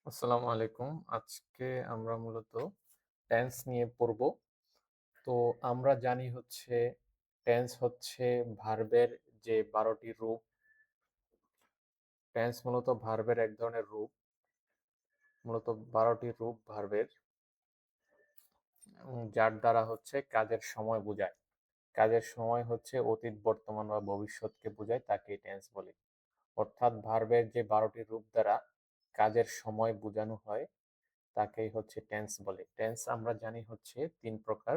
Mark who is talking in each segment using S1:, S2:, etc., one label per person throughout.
S1: আসসালামু আলাইকুম। আজকে আমরা মূলত টেন্স নিয়ে পড়ব। তো আমরা জানি হচ্ছে টেন্স হচ্ছে ভার্বের যে ১২টি রূপ। টেন্স মূলত ভার্বের এক ধরনের রূপ। মূলত ১২টি রূপ ভার্বের, যার দ্বারা হচ্ছে কাজের সময় বোঝায়। কাজের সময় হচ্ছে অতীত, বর্তমান বা ভবিষ্যৎকে বোঝায়, তাকেই টেন্স বলে। অর্থাৎ ভার্বের যে ১২টি রূপ দ্বারা কাজের সময় বোঝানো হয় তাকেই হচ্ছে টেন্স বলে। টেন্স আমরা জানি হচ্ছে ৩ প্রকার: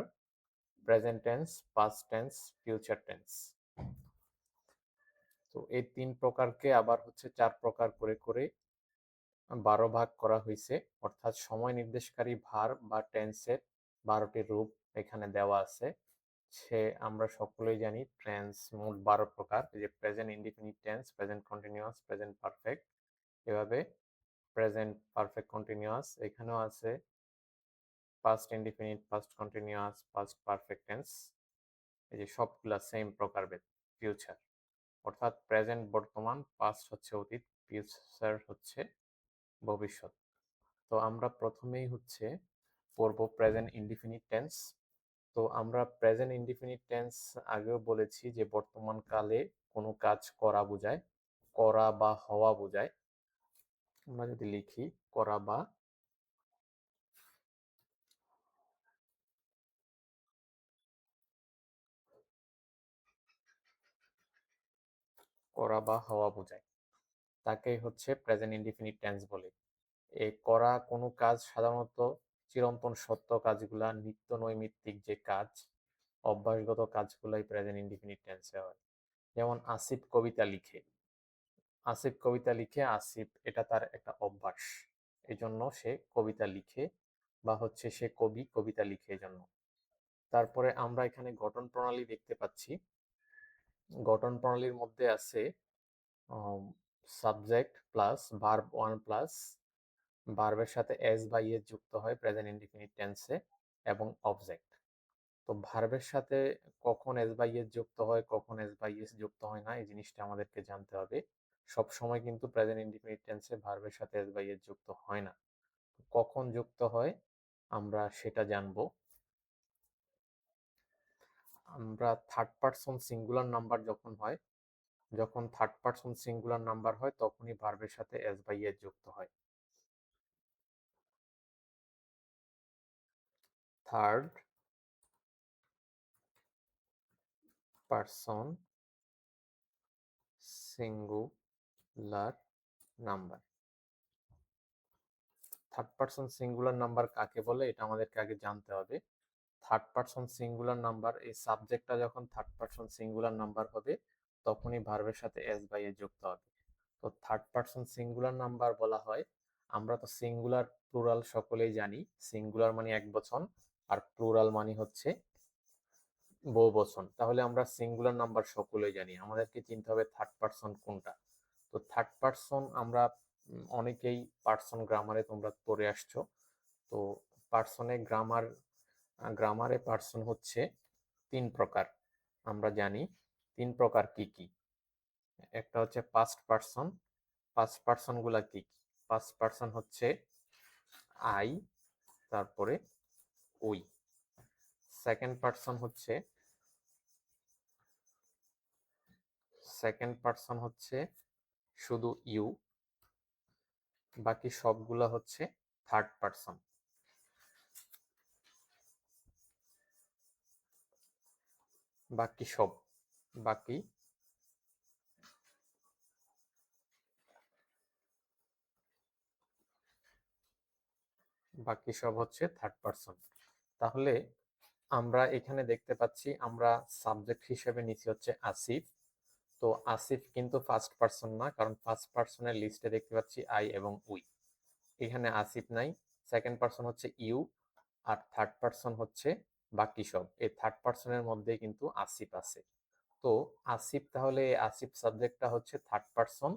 S1: present tense, past tense, future tense. তো এই ৩ প্রকারকে আবার হচ্ছে ৪ প্রকার করে করে ১২ ভাগ করা হয়েছে। অর্থাৎ সময় নির্দেশকারী ভার্ব বা টেন্সের ১২টি রূপ এখানে দেওয়া আছে। আমরা সকলেই জানি টেন্স মোট ১২ প্রকার। এই যে present indefinite tense, present continuous, present perfect, এভাবে প্রেজেন্ট পারফেক্ট কন্টিনিউয়াস, এখানেও আছে past indefinite, past continuous, past perfect tense. এই যে সবগুলা সেম প্রকারভেদ। ফিউচার অর্থাৎ প্রেজেন্ট বর্তমান, পাস্ট হচ্ছে অতীত, ফিউচার হচ্ছে ভবিষ্যৎ। তো আমরা প্রথমেই হচ্ছে পড়ব প্রেজেন্ট ইনডিফিনিট টেন্স। তো আমরা প্রেজেন্ট ইনডিফিনিট টেন্স আগেও বলেছি যে বর্তমান কালে কোনো কাজ করা বোঝায়, করা বা হওয়া বোঝায়। আমরা যদি লিখি করা বা হওয়া বোঝায়, তাকেই হচ্ছে প্রেজেন্ট ইনডিফিনিট টেন্স বলে। এই করা কোনো কাজ সাধারণত চিরন্তন সত্য কাজগুলা, নিত্য নৈমিত্তিক যে কাজ, অভ্যাসগত কাজগুলাই প্রেজেন্ট ইনডিফিনিট টেন্সে হয়। যেমন আসিফ কবিতা লিখে। আসিফ কবিতা লিখে, আসিফ এটা তার একটা অভ্যাস, এজন্য সে কবিতা লিখে, বা হচ্ছে সে কবি, কবিতা লিখে এজন্য। তারপরে আমরা এখানে গঠন প্রণালী দেখতে পাচ্ছি। গঠন প্রণালীর মধ্যে আছে subject plus verb one plus ভার্বের সাথে এস বা ইএস যুক্ত হয় প্রেজেন্ট ইনডিফিনিট টেন্সে, এবং অবজেক্ট। তো ভার্বের সাথে কখন এস বা ইএস যুক্ত হয়, কখন এস বা ইএস যুক্ত হয় না, এই জিনিসটা আমাদেরকে জানতে হবে। সব সময় কিন্তু প্রেজেন্ট ইনডিফিনিট টেন্সে ভার্বের সাথে এস বা ইএস যুক্ত হয় না। কখন যুক্ত হয় আমরা সেটা জানবো। আমরা থার্ড পারসন সিঙ্গুলার নাম্বার যখন থার্ড পারসন সিঙ্গুলার নাম্বার হয় তখনই ভার্বের সাথে এস বা ইএস যুক্ত হয়। Third person singular number. Third person singular number কাকে বলে এটা আমাদেরকে আগে জানতে হবে। থার্ড পারসন সিঙ্গুলার নাম্বার, এই সাবজেক্টটা যখন থার্ড পারসন সিঙ্গুলার নাম্বার হবে তখনই ভার্বের সাথে এস বা এ যুক্ত হবে। তো থার্ড পারসন সিঙ্গুলার নাম্বার বলা হয়, আমরা তো সিঙ্গুলার প্লুরাল সকলেই জানি। সিঙ্গুলার মানে এক বচন, আর প্লুরাল মানে হচ্ছে বহুবচন। তাহলে আমরা সিঙ্গুলার নাম্বার সকলেই জানি, আমাদেরকে চিনতে হবে থার্ড পারসন কোনটা। তো থার্ড পারসন আমরা অনেকেই পারসন গ্রামারে তোমরা পড়ে আসছো। তো পারসনে গ্রামারে পারসন হচ্ছে ৩ প্রকার। আমরা জানি ৩ প্রকার কি কি। একটা হচ্ছে পাস্ট পারসন। পাস্ট পারসন গুলা কি কি? পাস্ট পারসন হচ্ছে আই, তারপরে উই। সেকেন্ড পারসন হচ্ছে শুধু ইউ, বাকি সবগুলা হচ্ছে থার্ড পারসন। বাকি সব বাকি বাকি সব হচ্ছে থার্ড পারসন। তাহলে আমরা এখানে দেখতে পাচ্ছি আমরা সাবজেক্ট হিসেবে নিচ্ছি হচ্ছে আসিফ। তো আসিফ কিন্তু ফার্স্ট পারসন না, কারণ ফার্স্ট পারসনের লিস্টে দেখতে পাচ্ছি আই এবং উই। এখানে আসিফ নাই। সেকেন্ড পারসন হচ্ছে ইউ, আর থার্ড পারসন হচ্ছে বাকি সব। এই থার্ড পারসনের মধ্যে কিন্তু আসিফ আছে। তো আসিফ, তাহলে আসিফ সাবজেক্টটা হচ্ছে থার্ড পারসন।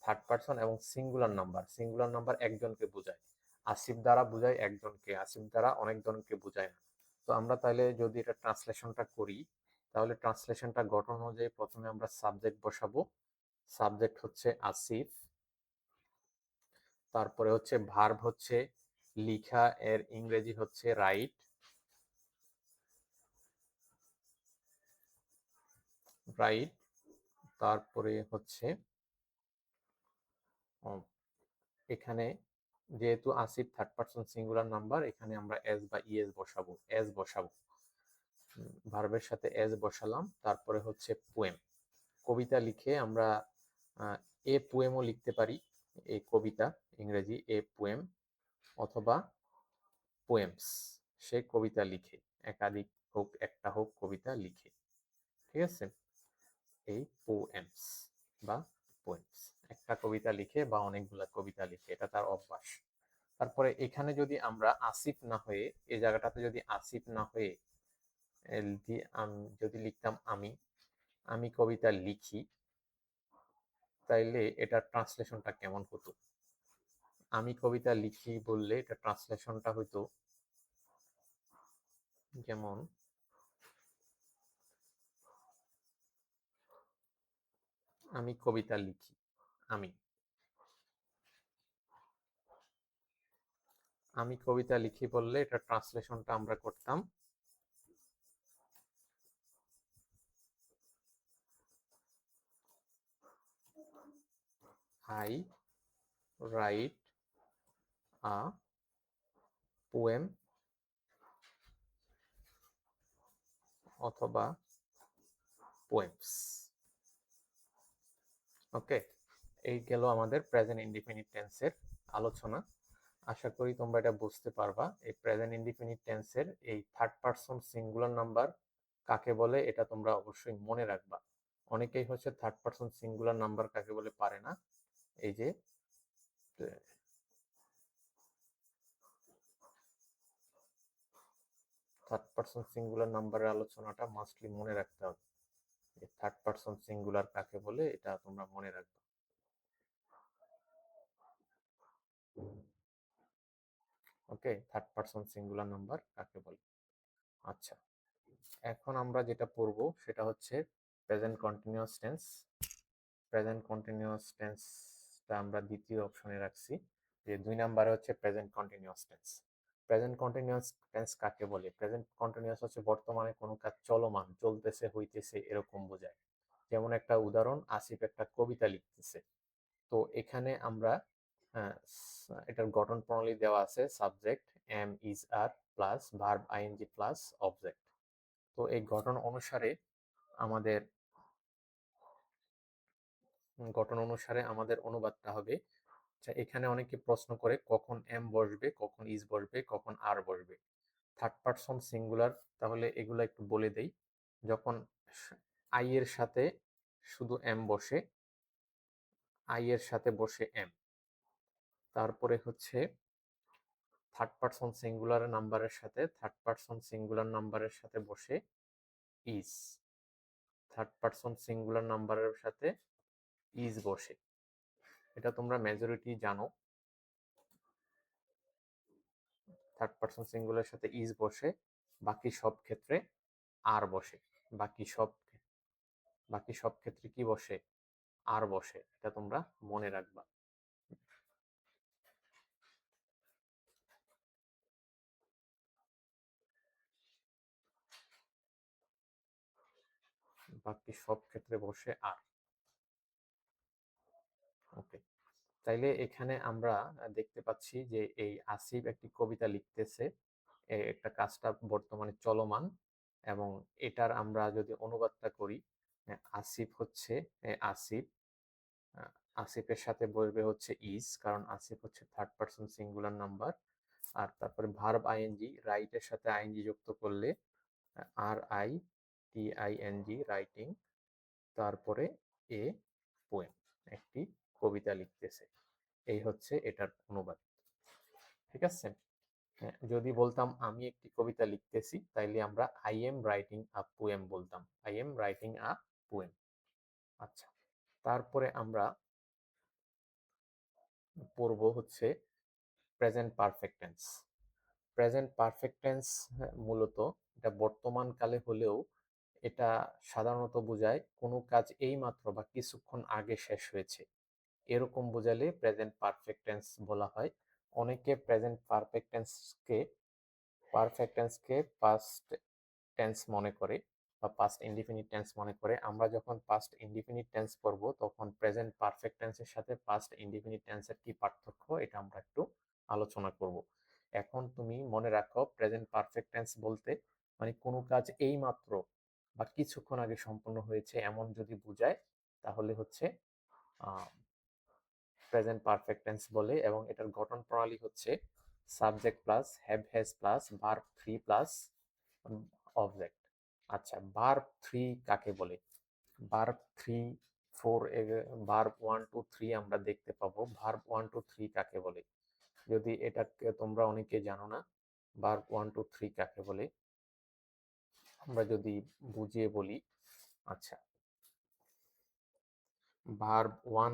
S1: থার্ড পারসন এবং সিঙ্গুলার নাম্বার। সিঙ্গুলার নাম্বার একজনকে বোঝায়। আসিফ দ্বারা বোঝায় একজনকে, আসিফ দ্বারা অনেকজনকে বোঝায় না। তো আমরা তাহলে যদি এটা ট্রান্সলেশনটা করি, তাহলে ট্রান্সলেশনটা গঠন অনুযায়ী প্রথমে আমরা সাবজেক্ট বসাবো। সাবজেক্ট হচ্ছে আসিফ, তারপরে হচ্ছে ভার্ব হচ্ছে লিখা, এর ইংরেজি হচ্ছে রাইট। রাইট। তারপরে হচ্ছে এখানে যেহেতু Asif third person singular number, এখানে আমরা এস বা ইএস বসাবো, এস বসাবো। ভার্বের সাথে এস বসালাম। তারপরে হচ্ছে পোয়েম। কবিতা লিখে আমরা এ পোয়েমও লিখতে পারি। এই কবিতা, ইংরেজি এ পোয়েম, অথবা পোয়েমস, সে কবিতা লিখে, একাধিক হোক একটা হোক কবিতা লিখে। ঠিক আছে, এই পোয়েমস বা পোয়েমস, একটা কবিতা লিখে বা অনেকগুলা কবিতা লিখে, এটা তার অভ্যাস। তারপরে এখানে যদি আমরা আসিফ না হয়ে, এই জায়গাটাতে যদি আসিফ না হয়ে যদি লিখতাম আমি, আমি কবিতা লিখি, তাইলে এটার ট্রান্সলেশনটা কেমন হতো? আমি কবিতা লিখি বললে এটা ট্রান্সলেশনটা হইতো যেমন, আমি কবিতা লিখি, আমি আমি কবিতা লিখি বললে এটা ট্রান্সলেশনটা আমরা করতাম আই রাইট আ পোয়েম, অথবা পোয়েমস। ওকে, এই গেল আমাদের প্রেজেন্ট ইনডিফিনিট টেন্সের আলোচনা। আশা করি তোমরা এটা বুঝতে পারবা। এই প্রেজেন্ট ইনডিফিনিট টেন্সের এই থার্ড পারসন সিঙ্গুলার নাম্বার কাকে বলে এটা তোমরা অবশ্যই মনে রাখবা। অনেকেই হচ্ছে থার্ড পারসন সিঙ্গুলার নাম্বার কাকে বলে পারে না। এই যে থার্ড পারসন সিঙ্গুলার নাম্বারের আলোচনাটা মাস্টলি মনে রাখতে হবে। থার্ড পারসন সিঙ্গুলার কাকে বলে এটা তোমরা মনে রাখবে। Okay, third person singular number কাকে বলে। আচ্ছা, এখন আমরা যেটা পড়বো সেটা হচ্ছে present continuous tense. Present continuous টেন্সটা আমরা দ্বিতীয় অপশনে রাখছি, যে 2 নম্বরে হচ্ছে present continuous tense. Present continuous tense কাকে বলে? প্রেজেন্ট কন্টিনিউয়াস হচ্ছে বর্তমানে কোনো কাজ চলমান, চলতেছে, হইতেছে, এরকম বোঝায়। যেমন একটা উদাহরণ, আসিফ একটা কবিতা লিখতেছে। তো এখানে আমরা এটার গঠন প্রণালী দেওয়া আছে, subject am is are plus verb ING plus object. তো এই গঠন অনুসারে আমাদের অনুবাদটা হবে। আচ্ছা, এখানে অনেকে প্রশ্ন করে কখন এম বসবে, কখন ইজ বসবে, কখন আর বসবে। থার্ড পারসন সিঙ্গুলার, তাহলে এগুলো একটু বলে দেই। যখন আই এর সাথে শুধু এম বসে, আই এর সাথে বসে এম। তারপরে হচ্ছে থার্ড পারসন সিঙ্গুলার নাম্বারের সাথে বসে ইজ। থার্ড পারসন সিঙ্গুলার নাম্বারের সাথে ইজ বসে, এটা তোমরা মেজরিটি জানো। থার্ড পারসন সিঙ্গুলারের সাথে ইজ বসে, বাকি সব ক্ষেত্রে আর বসে। বাকি সব বাকি সব ক্ষেত্রে কি বসে? আর বসে, এটা তোমরা মনে রাখবা। বাকি সব ক্ষেত্রে বসে আর। ওকে, তাইলে এখানে আমরা দেখতে পাচ্ছি যে এই আসিফ একটি কবিতা লিখতেছে, একটা কাজটা বর্তমানে চলমান, এবং এটার আমরা যদি অনুবাদটা করি, আসিফ হচ্ছে আসিফ, আসিফের সাথে বসবে হচ্ছে ইজ, কারণ আসিফ হচ্ছে থার্ড পারসন সিঙ্গুলার নাম্বার। আর তারপরে ভার্ব আইএনজি, রাইটের সাথে আইএনজি যুক্ত করলে R I T I N G, writing. তারপরে এ পোয়েম, একটি কবিতা লিখতেছে। এই হচ্ছে এটার অনুবাদ। ঠিক আছে, যদি বলতাম আমি একটি কবিতা লিখতেছি, তাইলে আমরা I am writing a poem বলতাম, I am writing a poem. আচ্ছা, তারপরে আমরা পড়ব হচ্ছে present perfect tense. Present perfect tense মূলত এটা বর্তমান কালে হলেও এটা সাধারণত বোঝায় কোনো কাজ এইমাত্র বা কিছুক্ষণ আগে শেষ হয়েছে। এরকম বোঝালে প্রেজেন্ট পারফেক্ট টেন্স বলা হয়। অনেকে প্রেজেন্ট পারফেক্ট টেন্সকে পাস্ট টেন্স মনে করে বা পাস্ট ইনডিফিনিট টেন্স মনে করে। আমরা যখন পাস্ট ইনডিফিনিট টেন্স পড়ব তখন প্রেজেন্ট পারফেক্ট টেন্সের সাথে পাস্ট ইনডিফিনিট টেন্সের কি পার্থক্য এটা আমরা একটু আলোচনা করব। এখন তুমি মনে রাখো প্রেজেন্ট পারফেক্ট টেন্স বলতে মানে কোনো কাজ এই মাত্র বা কিছুক্ষণ আগে সম্পন্ন হয়েছে এমন যদি বোঝায় তাহলে হচ্ছে প্রেজেন্ট পারফেক্ট টেন্স বলে। এবং এটার গঠন প্রণালী হচ্ছে subject plus have has plus verb three plus object. আচ্ছা, ভার্ব থ্রি কাকে বলে? Verb three four, verb one two three আমরা দেখতে পাবো। ভার্ব ওয়ান টু থ্রি কাকে বলে? যদি এটাকে তোমরা অনেকে জানো না ভার্ব ওয়ান টু থ্রি কাকে বলে, আমরা যদি বুঝিয়ে বলি। আচ্ছা, ভার্ব ওয়ান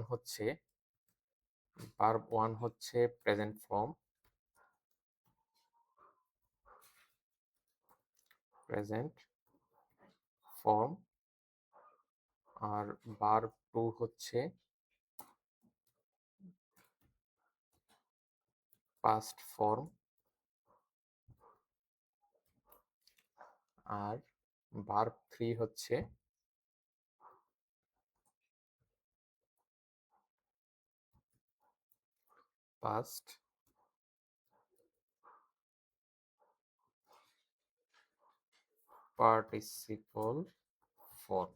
S1: হচ্ছে প্রেজেন্ট ফর্ম, আর ভার্ব টু হচ্ছে পাস্ট ফর্ম, আর ভার্ব থ্রি হচ্ছে পাস্ট পার্টিসিপল ফর্ম।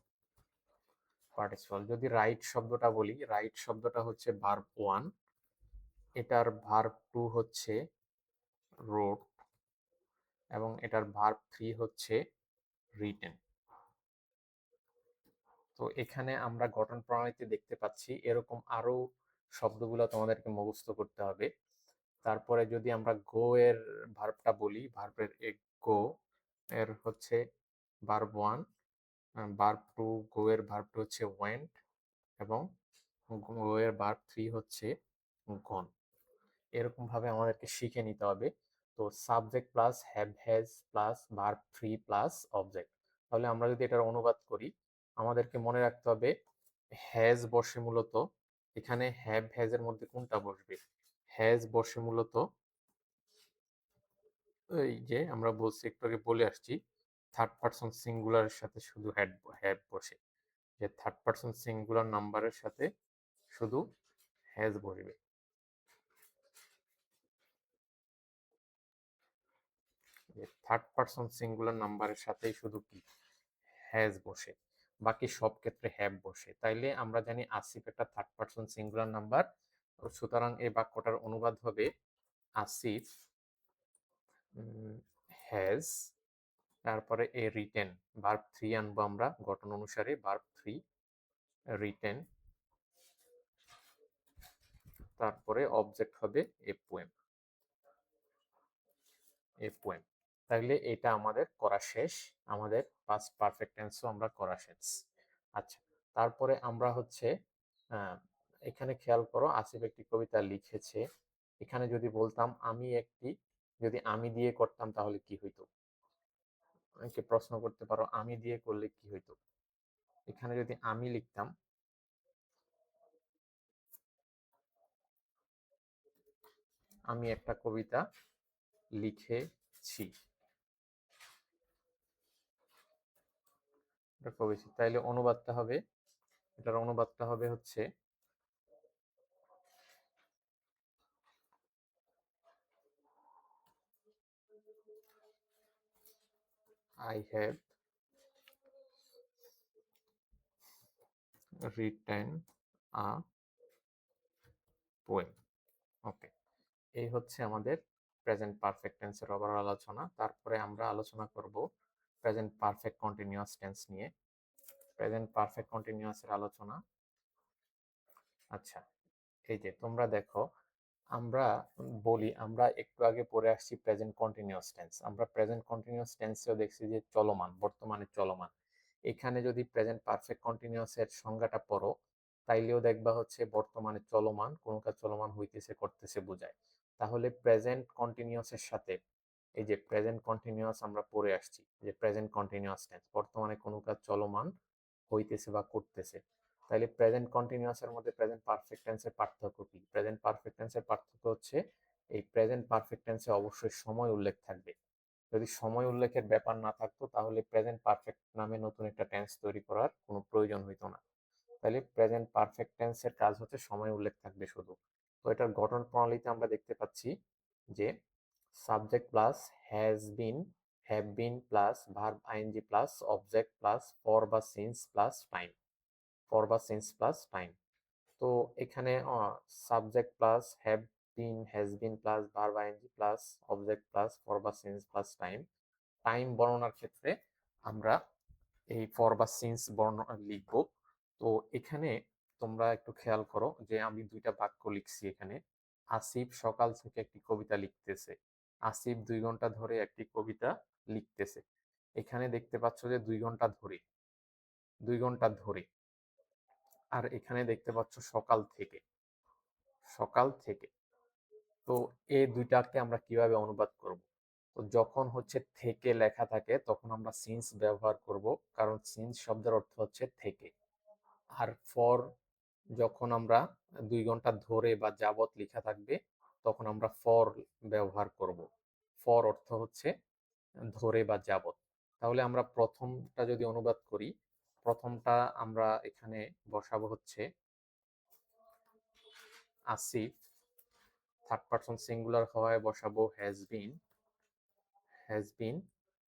S1: যদি রাইট শব্দটা বলি, রাইট শব্দটা হচ্ছে ভার্ব ওয়ান, এটার ভার্ব টু হচ্ছে রোট, এবং এটার ভার্ব থ্রি হচ্ছে রিটেন। তো এখানে আমরা গঠন প্রণালীতে দেখতে পাচ্ছি এরকম আরো শব্দগুলো তোমাদেরকে মুখস্থ করতে হবে। তারপরে যদি আমরা গো এর ভার্বটা বলি, ভার্বের গো এর হচ্ছে verb one, verb to go এর ভার্বটা হচ্ছে ওয়েন্ট, এবং গো এর ভার্ব থ্রি হচ্ছে গন। এরকম ভাবে আমাদেরকে শিখে নিতে হবে। তো subject plus have has plus verb three plus object. তাহলে আমরা যদি এটার অনুবাদ করি, আমাদেরকে মনে রাখতে হবে হ্যাজ বসে মূলত এখানে হ্যাভ হ্যাজ এর মধ্যে কোনটা বসবে? হ্যাজ বসে মূলত এই যে আমরা বলছি একটু আগে বলে আসছি থার্ড পারসন সিঙ্গুলারের সাথে শুধু হ্যাভ বসে, যে থার্ড পারসন সিঙ্গুলার নাম্বারের সাথে শুধু হ্যাজ বসবে। থার্ড পারসন সিঙ্গুলার নাম্বারের সাথেই শুধু কি হ্যাজ বসে, বাকি সব ক্ষেত্রে হ্যাভ বসে। তাইলে আমরা জানি আসিফ একটা থার্ড পারসন সিঙ্গুলার নাম্বার, সুতরাং এই বাক্যটার অনুবাদ হবে আসিফ হ্যাজ, তারপরে এ রিটেন, ভার্ব থ্রি আনবো আমরা গঠন অনুসারে, ভার্ব থ্রি রিটেন, তারপরে অবজেক্ট হবে এ পোয়েম। তাহলে এটা আমাদের করা শেষ, আমাদের পাস্ট পারফেক্ট টেন্সও আমরা করা শেষ। আচ্ছা, তারপরে আমরা হচ্ছে এখানে খেয়াল করো আসিফ একটি কবিতা লিখেছে। এখানে যদি বলতাম যদি আমি দিয়ে করতাম তাহলে কি হইতো? অনেকে প্রশ্ন করতে পারো আমি দিয়ে করলে কি হইতো। এখানে যদি আমি লিখতাম, আমি একটা কবিতা লিখেছি, তাইলে এটার অনুবাদটা হবে হচ্ছে I have written a poem. ওকে, এই হচ্ছে আমাদের প্রেজেন্ট পারফেক্ট টেন্সের ওভারঅল আলোচনা। তারপরে আমরা আলোচনা করব প্রেজেন্ট পারফেক্ট কন্টিনিউয়াস টেন্স নিয়ে। প্রেজেন্ট পারফেক্ট কন্টিনিউয়াসের আলোচনা। আচ্ছা, এই যে তোমরা দেখো আমরা একটু আগে পড়ে আসছি প্রেজেন্ট কন্টিনিউয়াস টেন্স। আমরা প্রেজেন্ট কন্টিনিউয়াস টেন্সেও দেখছি যে চলমান, বর্তমানে চলমান। এখানে যদি প্রেজেন্ট পারফেক্ট কন্টিনিউয়াস এর সংজ্ঞাটা পড়ো তাইলেও দেখবা হচ্ছে বর্তমানে চলমান, কোন কাজ চলমান হইতেছে করতেছে বোঝায়। তাহলে প্রেজেন্ট কন্টিনিউয়াস এর সাথে এই যে প্রেজেন্ট কন্টিনিউয়াস আমরা পড়ে আসছি যে প্রেজেন্ট কন্টিনিউয়াস টেন্স বর্তমানে কোনো কাজ চলমান হইতেছে বা করতেছে, তাহলে প্রেজেন্ট কন্টিনিউয়াসের মধ্যে প্রেজেন্ট পারফেক্ট টেন্সের পার্থক্য কি? প্রেজেন্ট পারফেক্ট টেন্সের পার্থক্য হচ্ছে এই প্রেজেন্ট পারফেক্ট টেন্সে অবশ্যই সময় উল্লেখ থাকবে। যদি সময় উল্লেখের ব্যাপার না থাকতো তাহলে প্রেজেন্ট পারফেক্ট নামে নতুন একটা টেন্স তৈরি করার কোনো প্রয়োজন হইতো না। তাহলে প্রেজেন্ট পারফেক্ট টেন্সের কাজ হচ্ছে সময় উল্লেখ থাকবে শুধু। তো এটার গঠন প্রণালীতে আমরা দেখতে পাচ্ছি যে subject plus has been, have been plus verb ING plus object plus for বা সিন্স প্লাস টাইম, ফর বা সিন্স প্লাস টাইম। তো এখানে subject plus have been, has been plus verb ING plus object plus for বা since plus time. Time বর্ণনার ক্ষেত্রে আমরা এই for বা সিন্স বর্ণনা লিখব। তো এখানে তোমরা একটু খেয়াল করো যে আমি দুইটা বাক্য লিখছি এখানে। আসিফ সকাল থেকে একটি কবিতা লিখতেছে। আসিফ 2 ঘন্টা ধরে একটি কবিতা লিখতেছে। এখানে দেখতে পাচ্ছ যে 2 ঘন্টা ধরে, 2 ঘন্টা ধরে। আর এখানে দেখতে পাচ্ছ সকাল থেকে, সকাল থেকে। তো এই দুইটাকে আমরা কিভাবে অনুবাদ করব? তো যখন হচ্ছে থেকে লেখা থাকে তখন আমরা সিন্স ব্যবহার করব, কারণ সিন্স শব্দের অর্থ হচ্ছে থেকে। আর ফর যখন আমরা 2 ঘন্টা ধরে বা যাবত লেখা থাকবে তখন আমরা ফর ব্যবহার করব। ফর অর্থ হচ্ছে ধরে বা যাবত। তাহলে আমরা প্রথমটা যদি অনুবাদ করি, প্রথমটা আমরা এখানে বসাবো হচ্ছে আসিফ, থার্ড পারসন সিঙ্গুলার হওয়ায় বসাবো হ্যাজ বিন, হ্যাজ বিন।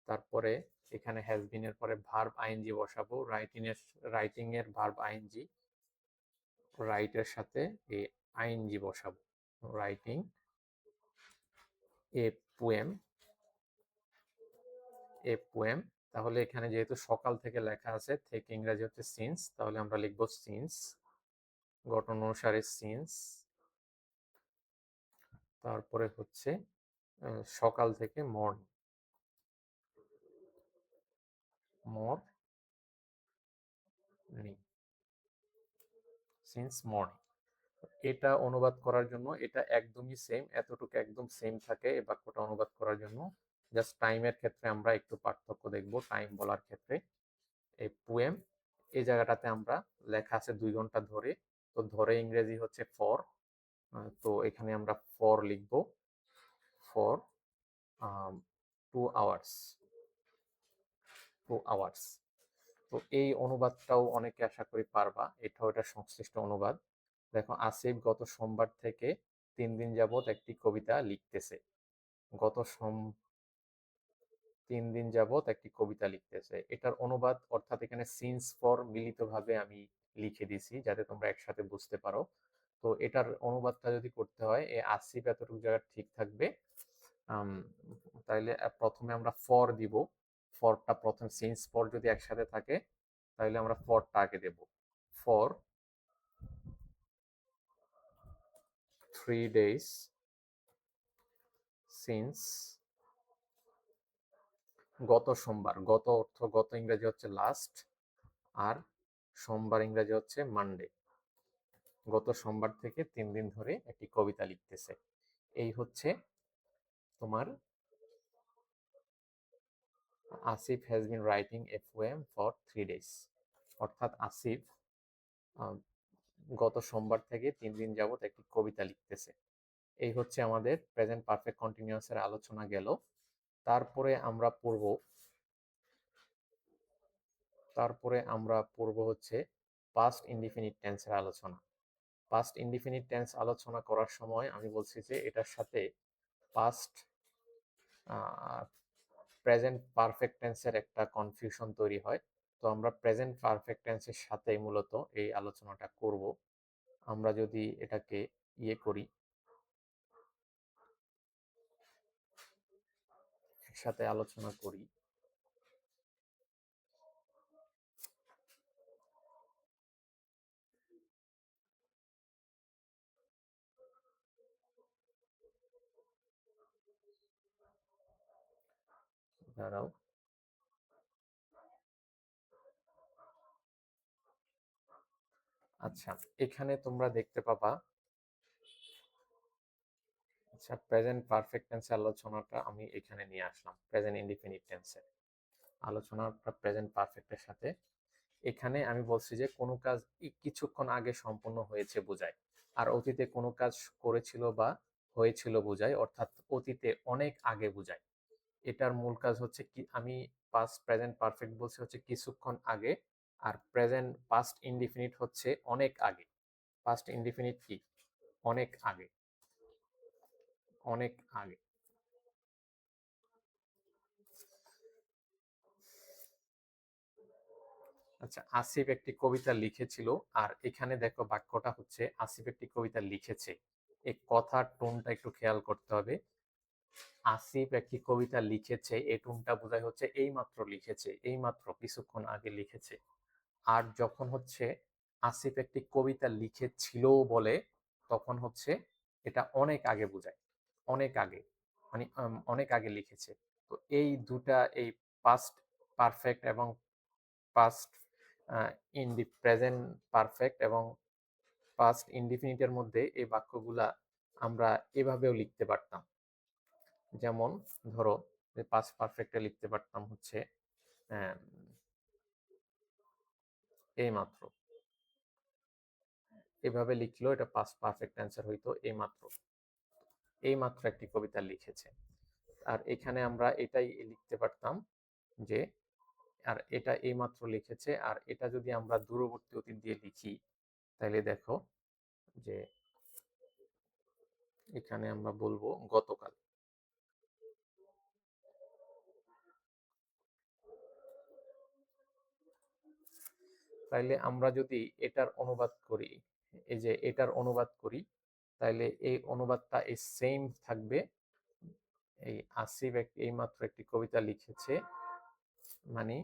S1: তারপরে এখানে হ্যাজ বিন এর পরে ভার্ব আইএনজি বসাবো, রাইটিং এর ভার্ব আইএনজি, রাইটের সাথে এ আইএনজি বসাবো, writing a poem, a poem. তাহলে এখানে যেহেতু সকাল থেকে লেখা আছে, থেকে ইংরেজি হচ্ছে সিন্স, তাহলে আমরা লিখব সিন্স, গঠন অনুসারে সিন্স। তারপরে হচ্ছে সকাল থেকে মর্নিং, মর্নিং, সিন্স মর্নিং। এটা অনুবাদ করার জন্য এটা একদমই সেম, এতটুকু একদম সেম থাকে এই বাক্যটা অনুবাদ করার জন্য। জাস্ট টাইমের ক্ষেত্রে আমরা একটু পার্থক্য দেখব। টাইম বলার ক্ষেত্রে এই পোয়েম, এই জায়গাটাতে আমরা লেখা আছে 2 ঘন্টা ধরে, তো ধরে ইংরেজি হচ্ছে ফর। তো এখানে আমরা ফর লিখব, ফর 2 আওয়ার্স, 2 আওয়ার্স। তো এই অনুবাদটাও অনেকে আশা করি পারবা, এটাও এটা সংশ্লিষ্ট অনুবাদ। দেখো, আসিফ গত সোমবার থেকে 3 দিন যাবত একটি কবিতা লিখতেছে। গত 3 দিন যাবত একটি কবিতা লিখতেছে, এটার অনুবাদ অর্থাৎ এখানে সিন্স ফর মিলিতভাবে আমি লিখে দিছি যাতে তোমরা একসাথে বুঝতে পারো। তো এটার অনুবাদটা যদি করতে হয়, এই আসিফ এতটুকু জায়গা ঠিক থাকবে। আম, তাইলে প্রথমে আমরা ফর দিব, ফরটা প্রথম, সিন্স ফর যদি একসাথে থাকে তাহলে আমরা ফরটা আগে দেব। ফর 3 days সিন্স, গত সোমবার, গত অর্থ গত ইংরেজি হচ্ছে লাস্ট, আর সোমবার ইংরেজি হচ্ছে মানডে। গত সোমবার থেকে 3 দিন ধরে একটি কবিতা লিখতেছে। এই হচ্ছে তোমার Asif has been writing a poem for 3 days, অর্থাৎ আসিফ গত সোমবার থেকে 3 দিন যাবত একটি কবিতা লিখতেছে। এই হচ্ছে আমাদের প্রেজেন্ট পারফেক্ট কন্টিনিউয়াসের আলোচনা গেল। তারপরে আমরা পড়ব, তারপরে আমরা পড়ব হচ্ছে পাস্ট ইনডিফিনিট টেন্সের আলোচনা। পাস্ট ইনডিফিনিট টেন্স আলোচনা করার সময় আমি বলছি যে এটার সাথে পাস্ট প্রেজেন্ট পারফেক্ট টেন্সের একটা কনফিউশন তৈরি হয়। তো আমরা প্রেজেন্ট পারফেক্ট টেন্সের সাথেই মূলত এই আলোচনাটা করব। আমরা যদি এটাকে ইয়ে করি, একসাথে আলোচনা করি, দাঁড়াও। আচ্ছা, এখানে তোমরা দেখতে পাবা, আচ্ছা প্রেজেন্ট পারফেক্ট টেন্সের আলোচনাটা আমি এখানে নিয়ে আসলাম, প্রেজেন্ট ইনডিফিনিট টেন্সের আলোচনাটা প্রেজেন্ট পারফেক্টের সাথে। এখানে আমি বলছি যে কোনো কাজ কিছুক্ষণ আগে সম্পন্ন হয়েছে বোঝায়, আর অতীতে কোনো কাজ করেছিল বা হয়েছিল বোঝায়, অর্থাৎ অতীতে অনেক আগে বোঝায়। এটার মূল কাজ হচ্ছে কি, আমি পাস্ট প্রেজেন্ট পারফেক্ট বলছি হচ্ছে কিছুক্ষণ আগে, আর প্রেজেন্ট পাস্ট ইনডিফিনিট হচ্ছে অনেক আগে। পাস্ট ইনডিফিনিট কি? অনেক আগে, অনেক আগে। আচ্ছা, আসিফ একটি কবিতা লিখেছিল, আর এখানে দেখো বাক্যটা হচ্ছে আসিফ একটি কবিতা লিখেছে। এই কথার টোনটা একটু খেয়াল করতে হবে। আসিফ একটি কবিতা লিখেছে, এই টোনটা বোঝায় হচ্ছে এইমাত্র লিখেছে, এইমাত্র কিছুক্ষণ আগে লিখেছে। আর যখন হচ্ছে আসিফ একটি কবিতা লিখেছিল বলে, তখন হচ্ছে এটা অনেক আগে বোঝায়, অনেক আগে, মানে অনেক আগে লিখেছে। তো এই দুটা, এই পাস্ট পারফেক্ট এবং passed in the present perfect এবং পাস্ট ইনডিফিনিটের মধ্যে এই বাক্যগুলা আমরা এভাবেও লিখতে পারতাম। যেমন ধরো, যে পাস্ট পারফেক্টে লিখতে পারতাম হচ্ছে আহ, এইমাত্র, এভাবে লিখলেও এটা পাস্ট পারফেক্ট অ্যান্সার হইতো, এইমাত্র, এইমাত্র একটি কবিতা লিখেছে। আর এখানে আমরা এটাই লিখতে পারতাম যে, আর এটা এইমাত্র লিখেছে, আর এটা যদি আমরা দূরবর্তী অতীত দিয়ে লিখি, তাহলে দেখো যে এখানে আমরা বলবো গতকাল। তাইলে আমরা যদি এটার অনুবাদ করি, এই যে এটার অনুবাদ করি, তাইলে এই অনুবাদটা এই সেম থাকবে। এই আসিফ এইমাত্র একটি কবিতা লিখেছে, মানে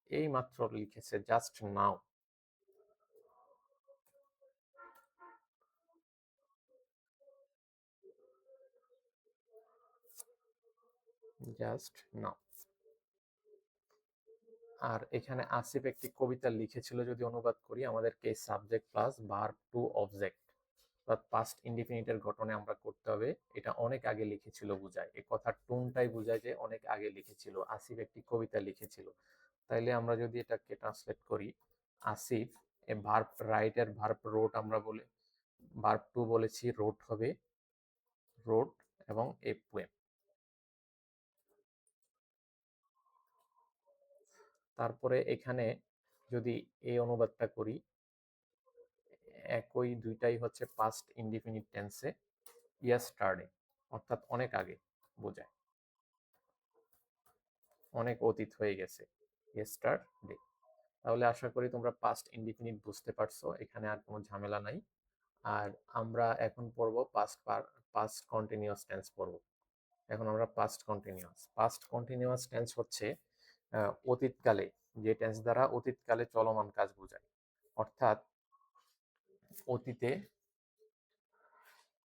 S1: এই মাত্র লিখেছে, জাস্ট নাও, জাস্ট নাও। আর এখানে আসিফ একটি কবিতা লিখেছিল যদি অনুবাদ করি, আমাদেরকে subject plus verb two object অর্থাৎ পাস্ট ইনডিফিনিটের গঠনে আমরা করতে হবে। এটা অনেক আগে লিখেছিল বোঝায়, এই কথার টোনটাই বোঝায় যে অনেক আগে লিখেছিল, আসিফ একটি কবিতা লিখেছিল। তাইলে আমরা যদি এটাকে ট্রান্সলেট করি, আসিফ এ ভার্ব রাইট এর ভার্ব রোট, আমরা বলে ভার্ব টু বলেছি, রোট হবে, রোট এবং এ পোয়েম। তারপরে এখানে যদি এই অনুবাদটা করি, একই দুইটাই হচ্ছে পাস্ট ইনডিফিনিট টেন্সে, ইয়েস্টারডে অর্থাৎ অনেক আগে বোঝায়, অনেক অতীত হয়ে গেছে, ইয়েস্টারডে। তাহলে আশা করি তোমরা পাস্ট ইনডিফিনিট বুঝতে পারছো, এখানে আর কোনো ঝামেলা নাই। আর আমরা এখন পড়বো পাস্ট কন্টিনিউয়াস টেন্স পড়বো। এখন আমরা পাস্ট কন্টিনিউয়াস টেন্স হচ্ছে অতীতকালে, যে টেন্স দ্বারা অতীতকালে চলমান কাজ বোঝায়। অর্থাৎ অতীতে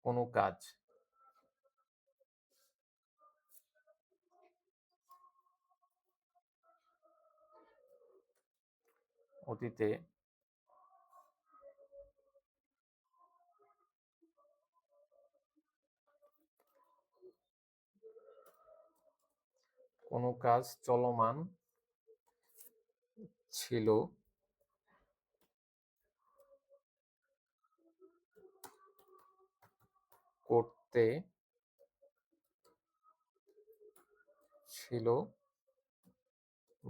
S1: কোনো কাজ, অতীতে কোনো কাজ চলমান ছিল, করতে ছিল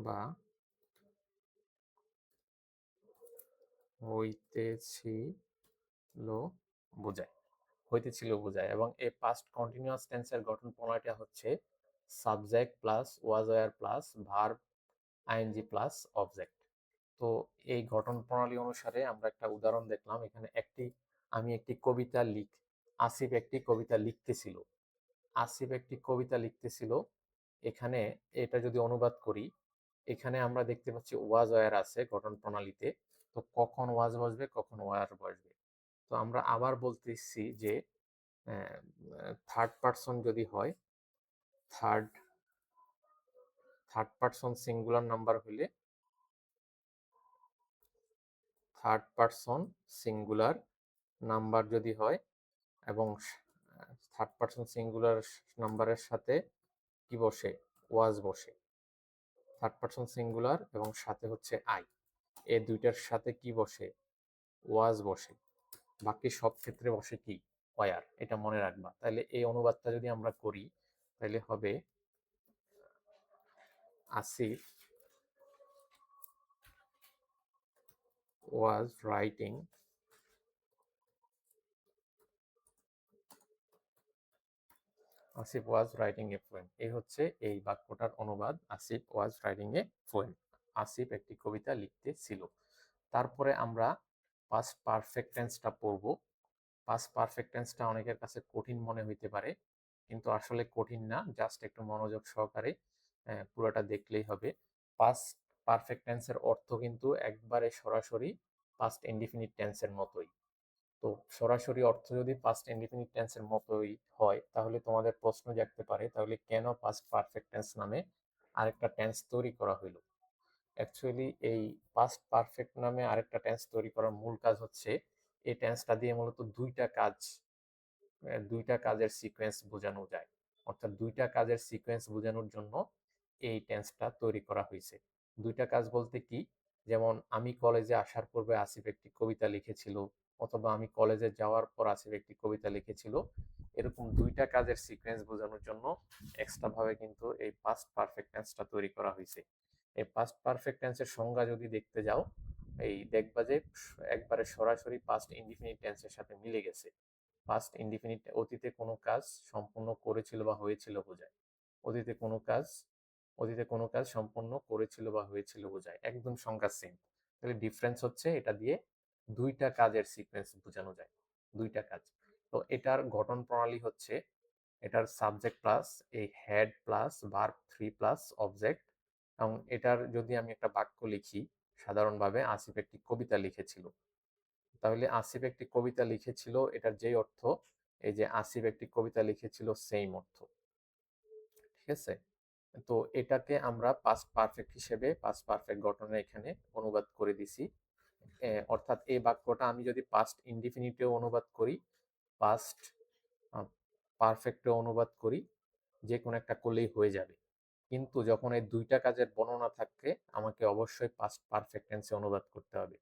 S1: বা হইতেছিল বোঝায়, হইতেছিল বোঝায়। এবং এই পাস্ট কন্টিনিউয়াস টেন্সের গঠন প্রণালীটা হচ্ছে subject plus was were plus verb ING plus object. তো এই গঠন প্রণালী অনুসারে আমরা একটা উদাহরণ দেখলাম। এখানে আমি একটি কবিতা আসিফ একটি কবিতা লিখতেছিল, আসিফ একটি কবিতা লিখতেছিল। এখানে এটা যদি অনুবাদ করি, এখানে আমরা দেখতে পাচ্ছি ওয়াজ ওয়্যার আছে গঠন প্রণালীতে। তো কখন ওয়াজ বসবে, কখন ওয়্যার বসবে। তো আমরা আবার বলতেছি যে থার্ড পারসন যদি হয়, third third person singular number হইলে, থার্ড পারসন সিঙ্গুলার নাম্বার যদি হয়, এবং থার্ড পারসন সিঙ্গুলার নাম্বারের সাথে কি বসে, ওয়াজ বসে। থার্ড পারসন সিঙ্গুলার এবং সাথে হচ্ছে আই, এই দুইটার সাথে কি বসে? ওয়াজ বসে। বাকি সব ক্ষেত্রে বসে কি? ওয়ার। এটা মনে রাখবা। তাহলে এই অনুবাদটা যদি আমরা করি তাহলে হবে Asif was writing Asif was writing a poem. এই হচ্ছে এই বাক্যটার অনুবাদ, Asif was writing A poem. Asif একটি কবিতা লিখতেছিল। তারপরে আমরা পাস্ট পারফেক্ট টেন্সটা পড়ব। পাস্ট পারফেক্ট টেন্সটা অনেকের কাছে কঠিন মনে হইতে পারে, কিন্তু আসলে কঠিন না, জাস্ট একটু মনোযোগ সহকারে পুরোটা দেখলেই হবে। পাস্ট পারফেক্ট টেন্সের অর্থ কিন্তু একবারে সরাসরি পাস্ট ইনডিফিনিট টেন্সের মতোই। তো সরাসরি অর্থ যদি পাস্ট ইনডিফিনিট টেন্সের মতোই হয়, তাহলে তোমাদের প্রশ্ন জাগতে পারে তাহলে কেন পাস্ট পারফেক্ট টেন্স নামে আরেকটা টেন্স তৈরি করা হলো। অ্যাকচুয়ালি এই পাস্ট পারফেক্ট নামে আরেকটা টেন্স তৈরি করার মূল কাজ হচ্ছে এই টেন্সটা দিয়ে মূলত দুইটা কাজের সিকোয়েন্স বোঝানো যায়। অর্থাৎ দুইটা কাজের সিকোয়েন্স বোঝানোর জন্য এই টেন্সটা তৈরি করা হয়েছে। দুইটা কাজ বলতে কি? যেমন আমি কলেজে আসার পূর্বে আসিফ একটি কবিতা লিখেছিল, অথবা আমি কলেজে যাওয়ার পর আসিফ একটি কবিতা লিখেছিল। এরকম দুইটা কাজের সিকোয়েন্স বোঝানোর জন্য এক্সট্রা ভাবে কিন্তু এই পাস্ট পারফেক্ট টেন্সটা তৈরি করা হয়েছে। এই পাস্ট পারফেক্ট টেন্সের সংজ্ঞা যদি দেখতে যাও, এই দেখবা যে একবারে সরাসরি পাস্ট ইনডিফিনিট টেন্সের সাথে মিলে গেছে। পাস্ট ইনডিফিনিট অতীতে কোনো কাজ সম্পূর্ণ করেছিল বা হয়েছিল বোঝায়। অতীতে কোনো কাজ অতীতে কোনো কাজ সম্পন্ন করেছিল বা হয়েছিল বোঝায়, একদম সংজ্ঞা সেম। তাহলে ডিফারেন্স হচ্ছে এটা দিয়ে দুইটা কাজের সিকোয়েন্স বোঝানো যায়, দুইটা কাজ। তো এটার গঠন প্রণালী হচ্ছে এটার সাবজেক্ট প্লাস এই had plus verb three plus object. এবং এটার যদি আমি একটা বাক্য লিখি, সাধারণভাবে আসিফ একটি কবিতা লিখেছিল, তাহলে আসিফ একটি কবিতা লিখেছিল এটার যেই অর্থ, এই যে আসিফ একটি কবিতা লিখেছিল সেম অর্থ। ঠিক আছে? তো এটাকে আমরা পাস্ট পারফেক্ট হিসেবে পাস্ট পারফেক্ট গঠনে এখানে অনুবাদ করে দিছি। অর্থাৎ এই বাক্যটা আমি যদি পাস্ট ইনডিফিনিটেও অনুবাদ করি, পাস্ট পারফেক্টেও অনুবাদ করি, যে কোনো একটা করলেই হয়ে যাবে। কিন্তু যখন এই দুইটা কাজের বর্ণনা থাকবে, আমাকে অবশ্যই পাস্ট পারফেক্ট টেন্সে অনুবাদ করতে হবে।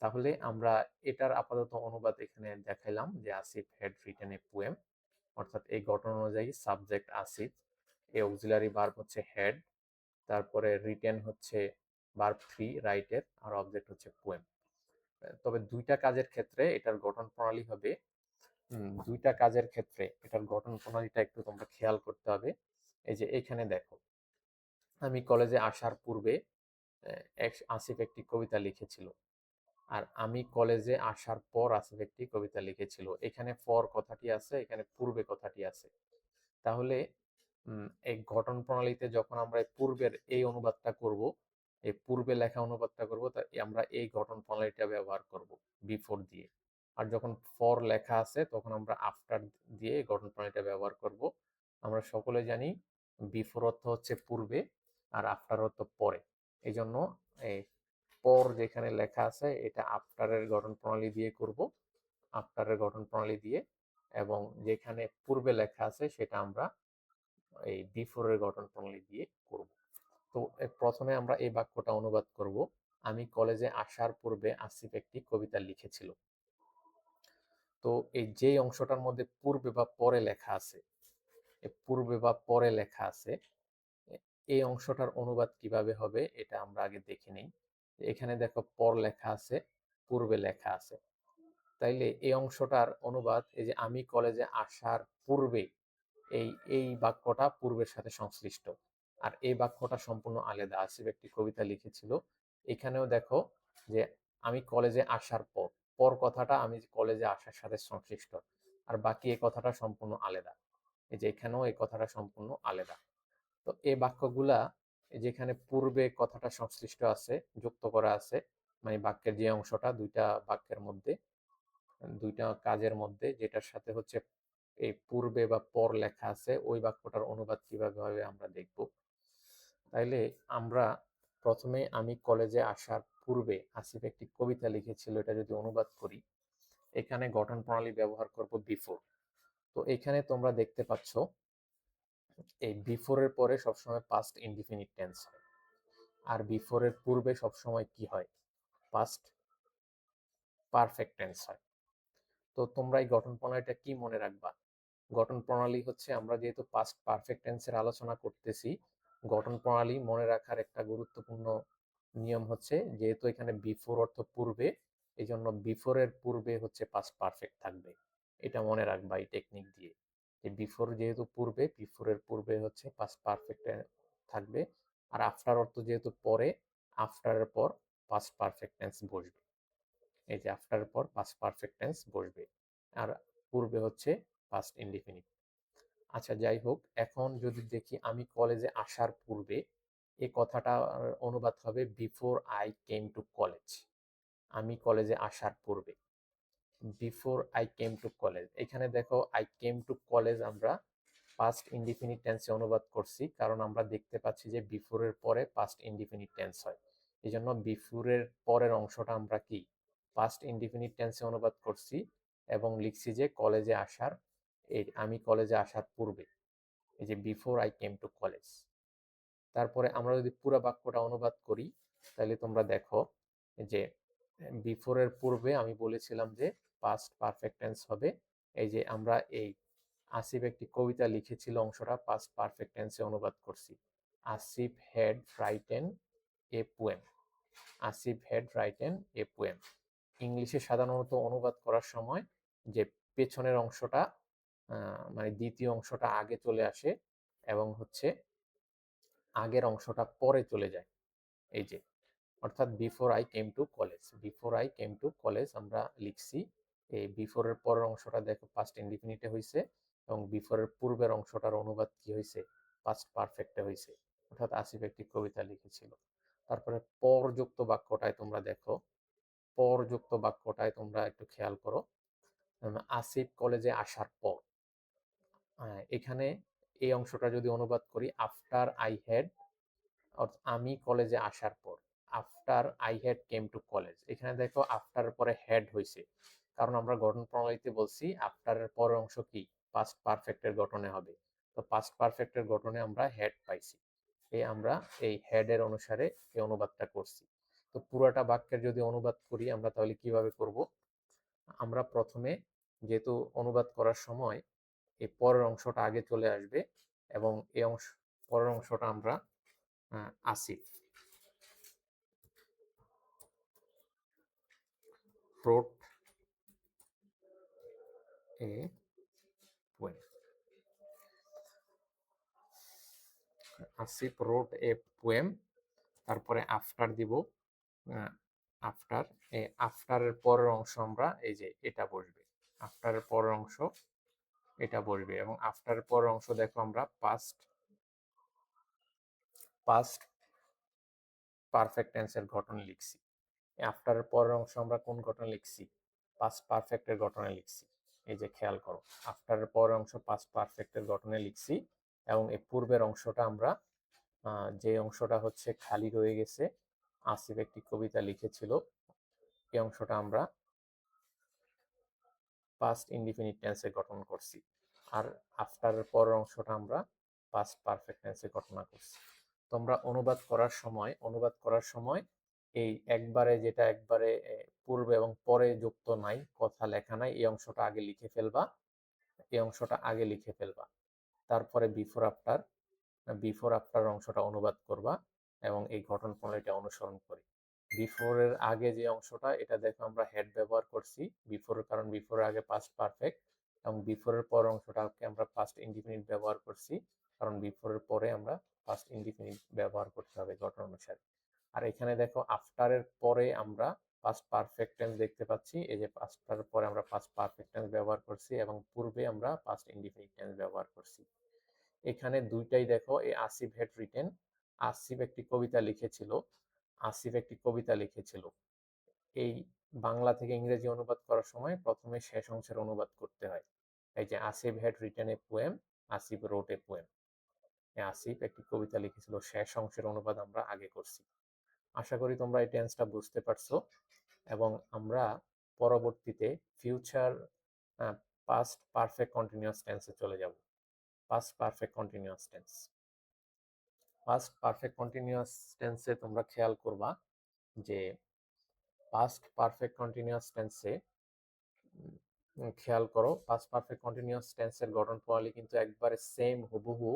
S1: তাহলে আমরা এটার আপাতত অনুবাদ এখানে দেখাইলাম যে Asif had written a poem. অর্থাৎ এই গঠন অনুযায়ী সাবজেক্ট আসিফ, এই অক্সিলারি ভার্ব হচ্ছে হ্যাড, তারপরে রিটেন হচ্ছে ভার্ব থ্রি রাইটের, আর অবজেক্ট হচ্ছে পোয়েম। তবে দুইটা কাজের ক্ষেত্রে এটার গঠন প্রণালী হবে দুইটা কাজের ক্ষেত্রে এটার গঠন প্রণালীটা একটু তোমরা খেয়াল করতে হবে। এই যে এখানে দেখো, আমি কলেজে আসার পূর্বে আসিফ একটি কবিতা লিখেছিল, আর আমি কলেজে আসার পর আসিফ একটি কবিতা লিখেছিল। এখানে পর কথাটি আছে, এখানে পূর্বে কথাটি আছে। তাহলে এই গঠন প্রণালীতে যখন আমরা এই পূর্বের এই অনুবাদটা করব, এই পূর্বে লেখা অনুবাদটা করব, তা আমরা এই গঠন প্রণালীটা ব্যবহার করব বিফোর দিয়ে। আর যখন ফর লেখা আছে তখন আমরা আফটার দিয়ে এই গঠন প্রণালীটা ব্যবহার করব। আমরা সকলে জানি বিফোর অর্থ হচ্ছে পূর্বে আর আফটার অর্থ পরে। এই জন্য এই পর যেখানে লেখা আছে এটা আফটারের গঠন প্রণালী দিয়ে করব, আফটারের গঠন প্রণালী দিয়ে। এবং যেখানে পূর্বে লেখা আছে সেটা আমরা এই বিফোর এর গঠন প্রণালী দিয়ে করব। তো প্রথমে আমরা এই বাক্যটা অনুবাদ করব, আমি কলেজে আসার পূর্বে আসিফ একটি কবিতা লিখেছিল। তো এই যে অংশটার মধ্যে পূর্বে বা পরে লেখা আছে, পূর্বে বা পরে লেখা আছে, এই অংশটার অনুবাদ কিভাবে হবে এটা আমরা আগে দেখে নিই। এখানে দেখো পর লেখা আছে, পূর্বে লেখা আছে। তাইলে এই অংশটার অনুবাদ, এই যে আমি কলেজে আসার পূর্বে, এই এই বাক্যটা পূর্বের সাথে সংশ্লিষ্ট। আর এই বাক্যটা সম্পূর্ণ আলাদা, আসিফ একটি কবিতা লিখেছিল। এখানেও দেখো যে আমি কলেজে আসার পর, পর কথাটা আমি কলেজে আসার সাথে সংশ্লিষ্ট, আর বাকি এই কথাটা সম্পূর্ণ আলাদা। এই যে এখানেও এই কথাটা সম্পূর্ণ আলাদা। তো এই বাক্যগুলা যেখানে পূর্বে কথাটা সংশ্লিষ্ট আছে, যুক্ত করা আছে, মানে বাক্যের যে অংশটা দুইটা বাক্যের মধ্যে, দুইটা কাজের মধ্যে যেটার সাথে হচ্ছে এই পূর্বে বা পর লেখা আছে, ওই বাক্যটার অনুবাদ কিভাবে হবে আমরা দেখব। তাইলে আমরা প্রথমে আমি কলেজে আসার পূর্বে আসিফ একটি কবিতা লিখেছিল, এটা যদি অনুবাদ করি, এখানে গঠন প্রণালী ব্যবহার করব বিফোর। তো এখানে তোমরা দেখতে পাচ্ছ এই বিফোরের পরে সবসময় পাস্ট ইনডিফিনিট টেন্স হয়, আর বিফোরের পূর্বে সবসময় কি হয়? পাস্ট পারফেক্ট টেন্স হয়। তো তোমরা এই গঠন প্রণালীটা কি মনে রাখবা? গঠন প্রণালী হচ্ছে, আমরা যেহেতু পাস্ট পারফেক্ট টেন্সের আলোচনা করতেছি, গঠন প্রণালী মনে রাখার একটা গুরুত্বপূর্ণ নিয়ম হচ্ছে, যেহেতু এখানে বিফোর অর্থ পূর্বে, এই জন্য বিফোরের পূর্বে হচ্ছে পাস্ট পারফেক্ট থাকবে। এটা মনে রাখবা এই টেকনিক দিয়ে, যে বিফোর যেহেতু পূর্বে, বিফোরের পূর্বে হচ্ছে পাস্ট পারফেক্ট থাকবে। আর আফটার অর্থ যেহেতু পরে, আফটারের পর পাস্ট পারফেক্ট টেন্স বসবে। এই যে আফটারের পর পাস্ট পারফেক্ট টেন্স বসবে, আর পূর্বে হচ্ছে পাস্ট ইনডিফিনিট। আচ্ছা, যাই হোক, এখন যদি দেখি আমি কলেজে আসার পূর্বে, এই কথাটা অনুবাদ হবে before I came to college. আমি কলেজে আসার পূর্বে, before I came to college. এখানে দেখো আই কেম টু কলেজ আমরা পাস্ট ইনডিফিনিট টেন্সে অনুবাদ করছি, কারণ আমরা দেখতে পাচ্ছি যে বিফোরের পরে পাস্ট ইনডিফিনিট টেন্স হয়। এই জন্য বিফোরের পরের অংশটা আমরা কি পাস্ট ইনডিফিনিট টেন্সে অনুবাদ করছি, এবং লিখছি যে কলেজে আসার, আমি কলেজে আসার পূর্বে, এই যে before I came to college. তারপরে আমরা যদি পুরো বাক্যটা অনুবাদ করি, তাহলে তোমরা দেখো যে বিফোরের পূর্বে আমি বলেছিলাম যে পাস্ট পারফেক্ট টেন্স হবে। এই যে আমরা এই আসিফ একটি কবিতা লিখেছিল অংশটা পাস্ট পারফেক্ট টেন্সে অনুবাদ করছি। Asif had written A poem. Asif had written a poem. ইংলিশে সাধারণত অনুবাদ করার সময় যে পেছনের অংশটা, মানে দ্বিতীয় অংশটা আগে চলে আসে, এবং হচ্ছে আগের অংশটা পরে চলে যায়। এই যে, অর্থাৎ before I came to college, before I came to college আমরা লিখছি। এই বিফোরের পরের অংশটা দেখো পাস্ট ইনডিফিনিটে হয়েছে, এবং বিফোরের পূর্বের অংশটার অনুবাদ কি হয়েছে, পাস্ট পারফেক্টে হয়েছে, অর্থাৎ আসিফ একটি কবিতা লিখেছিল। তারপরে পরযুক্ত বাক্যটায় তোমরা দেখো, পরযুক্ত বাক্যটায় তোমরা একটু খেয়াল করো, আসিফ কলেজে আসার পর। এখানে এই অংশটা যদি অনুবাদ করি, আফটার আই হ্যাড, আমি কলেজে আসার পর, after I had came to college. এখানে দেখো আফটার পরে হ্যাড হয়েছে, কারণ আমরা গঠন প্রণালীতে বলছি আফটারের পরের অংশ কি পাস্ট পারফেক্টের গঠনে হবে। তো পাস্ট পারফেক্টের গঠনে আমরা হ্যাড পাইছি, আমরা এই হেডের অনুসারে এই অনুবাদটা করছি। তো পুরোটা বাক্যের যদি অনুবাদ করি আমরা, তাহলে কিভাবে করব? আমরা প্রথমে, যেহেতু অনুবাদ করার সময় এই পরের অংশটা আগে চলে আসবে, এবং এই অংশ, পরের অংশটা আমরা Asif wrote a poem, Asif wrote a poem, তারপরে আফটার দিব, আফটার, এই আফটারের পরের অংশ আমরা এই যে এটা বসবে, আফটারের পরের অংশ এটা বসবে, এবং আফটারের পরের অংশ দেখো আমরা পাস্ট পাস্ট পারফেক্ট টেন্সের গঠন লিখছি। আফটারের পরের অংশ আমরা কোন গঠনে লিখছি? পাস্ট পারফেক্টের গঠনে লিখছি। এই যে খেয়াল করো, আফটারের পরের অংশ পাস্ট পারফেক্টের গঠনে লিখছি, এবং এই পূর্বের অংশটা আমরা, যে অংশটা হচ্ছে খালি রয়ে গেছে, আসিফ একটি কবিতা লিখেছিল, এই অংশটা আমরা পাস্ট ইনডিফিনিট টেন্সে গঠন করছি। আর আফটারের পরের অংশটা আমরা পাস্ট পারফেক্ট টেন্সে গঠন করছি। তোমরা অনুবাদ করার সময় এই একবারে, যেটা একবারে পূর্বে এবং পরে যুক্ত নাই, কথা লেখা নাই, এই অংশটা আগে লিখে ফেলবা, এই অংশটা আগে লিখে ফেলবা। তারপরে বিফোর আফটার অংশটা অনুবাদ করবা, এবং এই গঠন প্রণালীটা অনুসরণ করি। বিফোরের আগে যে অংশটা, এটা দেখো আমরা হেড ব্যবহার করছি বিফোর, কারণ বিফোরের আগে পাস্ট পারফেক্ট, এবং বিফোরের পর অংশটাকে আমরা পাস্ট ইনডিফিনিট ব্যবহার করছি, কারণ বিফোরের পরে আমরা পাস্ট ইনডিফিনিট ব্যবহার করতে হবে গঠন অনুসারে। আর এখানে দেখো আফটারের পরে আমরা পাস্ট পারফেক্ট টেন্স দেখতে পাচ্ছি, এই যে পাস্টারের পরে আমরা পাস্ট পারফেক্ট টেন্স ব্যবহার করছি, এবং পূর্বে আমরা পাস্ট ইনডিফিনিট টেন্স ব্যবহার করছি। এখানে দুইটাই দেখো, এই আসিফ হ্যাড রিটেন, আসিফ একটি কবিতা লিখেছিল, আসিফ একটি কবিতা লিখেছিল। এই বাংলা থেকে ইংরেজি অনুবাদ করার সময় প্রথমে শেষ অংশের অনুবাদ করতে হয়। এই যে Asif had written a poem, Asif wrote a poem. Asif একটি কবিতা লিখেছিল, শেষ অংশের অনুবাদ আমরা আগে করছি। আশা করি তোমরা এই টেন্সটা বুঝতে পারছো, এবং আমরা পরবর্তীতে ফিউচার পাস্ট পারফেক্ট কন্টিনিউয়াস টেন্সে চলে যাব। Past perfect continuous tense, past perfect continuous টেন্সে তোমরা খেয়াল করবা যে পাস্ট পারফেক্ট কন্টিনিউয়াস টেন্সে খেয়াল করো, পাস্ট পারফেক্ট কন্টিনিউয়াস টেন্সের গঠন প্রণালী কিন্তু একবারে সেম হুবহু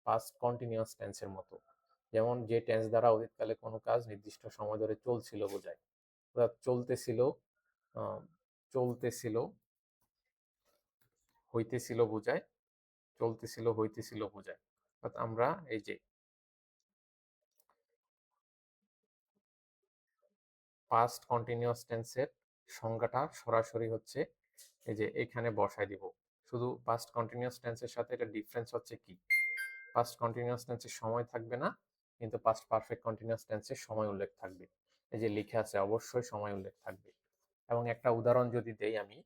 S1: পাস্ট কন্টিনিউয়াস টেন্সের মতো। যেমন যে টেন্স দ্বারা অতীতকালে কোনো কাজ নির্দিষ্ট সময় ধরে চলছিল বোঝায়, চলতেছিল, চলতেছিল, হইতেছিল বোঝায়, চলতেছিল হইতেছিল বোঝায়। অর্থাৎ আমরা এই যে পাস্ট কন্টিনিউয়াস টেন্সের সংজ্ঞাটা সরাসরি হচ্ছে এই যে এখানে বসায় দিব। শুধু পাস্ট কন্টিনিউয়াস টেন্সের সাথে এটা ডিফারেন্স হচ্ছে কি, পাস্ট কন্টিনিউয়াস টেন্সে সময় থাকবে না, কিন্তু পাস্ট পারফেক্ট কন্টিনিউয়াস টেন্সে সময় উল্লেখ থাকবে। এই যে লিখে আছে অবশ্যই সময় উল্লেখ থাকবে। এবং একটা উদাহরণ যদি দেই আমি,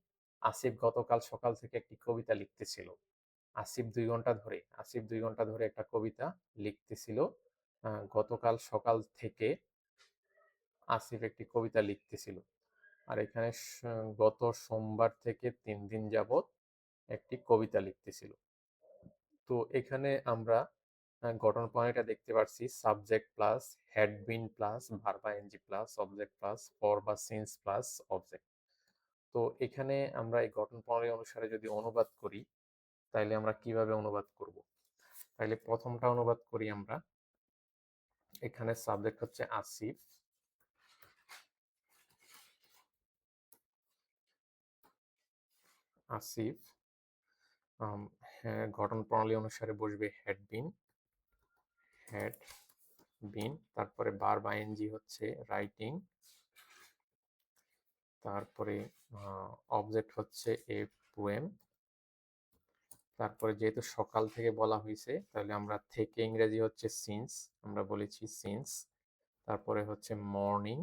S1: আসিফ গতকাল সকাল থেকে একটি কবিতা লিখতেছিল। আসিফ 2 ঘন্টা ধরে একটা কবিতা লিখতেছিল। গতকাল সকাল থেকে আসিফ একটি কবিতা লিখতেছিল। আর এখানে গত সোমবার থেকে 3 দিন যাবত একটি কবিতা লিখতেছিল। তো এখানে আমরা গঠন প্রণালীটা দেখতে পাচ্ছি, subject plus had been plus verb ING plus object plus for বা সিন্স প্লাস অবজেক্ট। তো এখানে আমরা এই গঠন প্রণালী অনুসারে যদি অনুবাদ করি, তাইলে আমরা কিভাবে অনুবাদ করব? তাইলে প্রথমটা অনুবাদ করি আমরা। এখানে সাবজেক্ট হচ্ছে আসিফ, আসিফ হ্যাঁ, গঠন প্রণালী অনুসারে বসবে হ্যাড বিন, তারপরে ভার্ব আইএনজি হচ্ছে রাইটিং, তারপরে অবজেক্ট হচ্ছে এ পোয়েম, তারপরে যেহেতু সকাল থেকে বলা হয়েছে তাহলে আমরা থেকে ইংরেজি হচ্ছে সিন্স, আমরা বলেছি সিন্স, তারপরে হচ্ছে মর্নিং,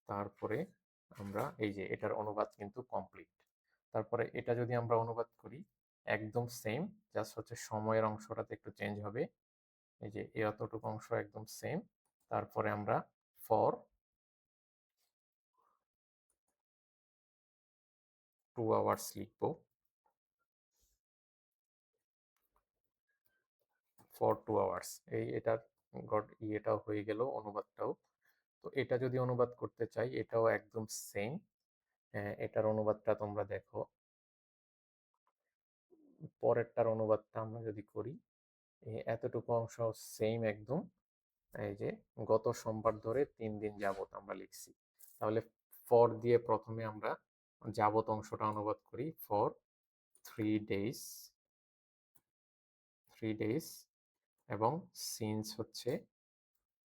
S1: তারপরে আমরা এই যে এটার অনুবাদ কিন্তু কমপ্লিট। তারপরে এটা যদি আমরা অনুবাদ করি একদম সেম, জাস্ট হচ্ছে সময়ের অংশটাতে একটু চেঞ্জ হবে। এই যে এতটুকু অংশ একদম সেম। তারপরে আমরা ফর 2 আওয়ার্স লিখবো, ফর 2 আওয়ার্স। এটার এটাও হয়ে গেল অনুবাদটাও। তো এটা যদি অনুবাদ করতে চাই এটাও একদম সেম। এটার অনুবাদটা তোমরা দেখো, পরেরটার অনুবাদটা আমরা যদি করি, এতটুকু অংশ সেম একদম। এই যে গত সোমবার ধরে 3 দিন যাবত আমরা লিখছি। তাহলে ফর দিয়ে প্রথমে আমরা যাবত অংশটা অনুবাদ করি, ফর 3 ডেজ, 3 ডেজ, এবং সিন্স হচ্ছে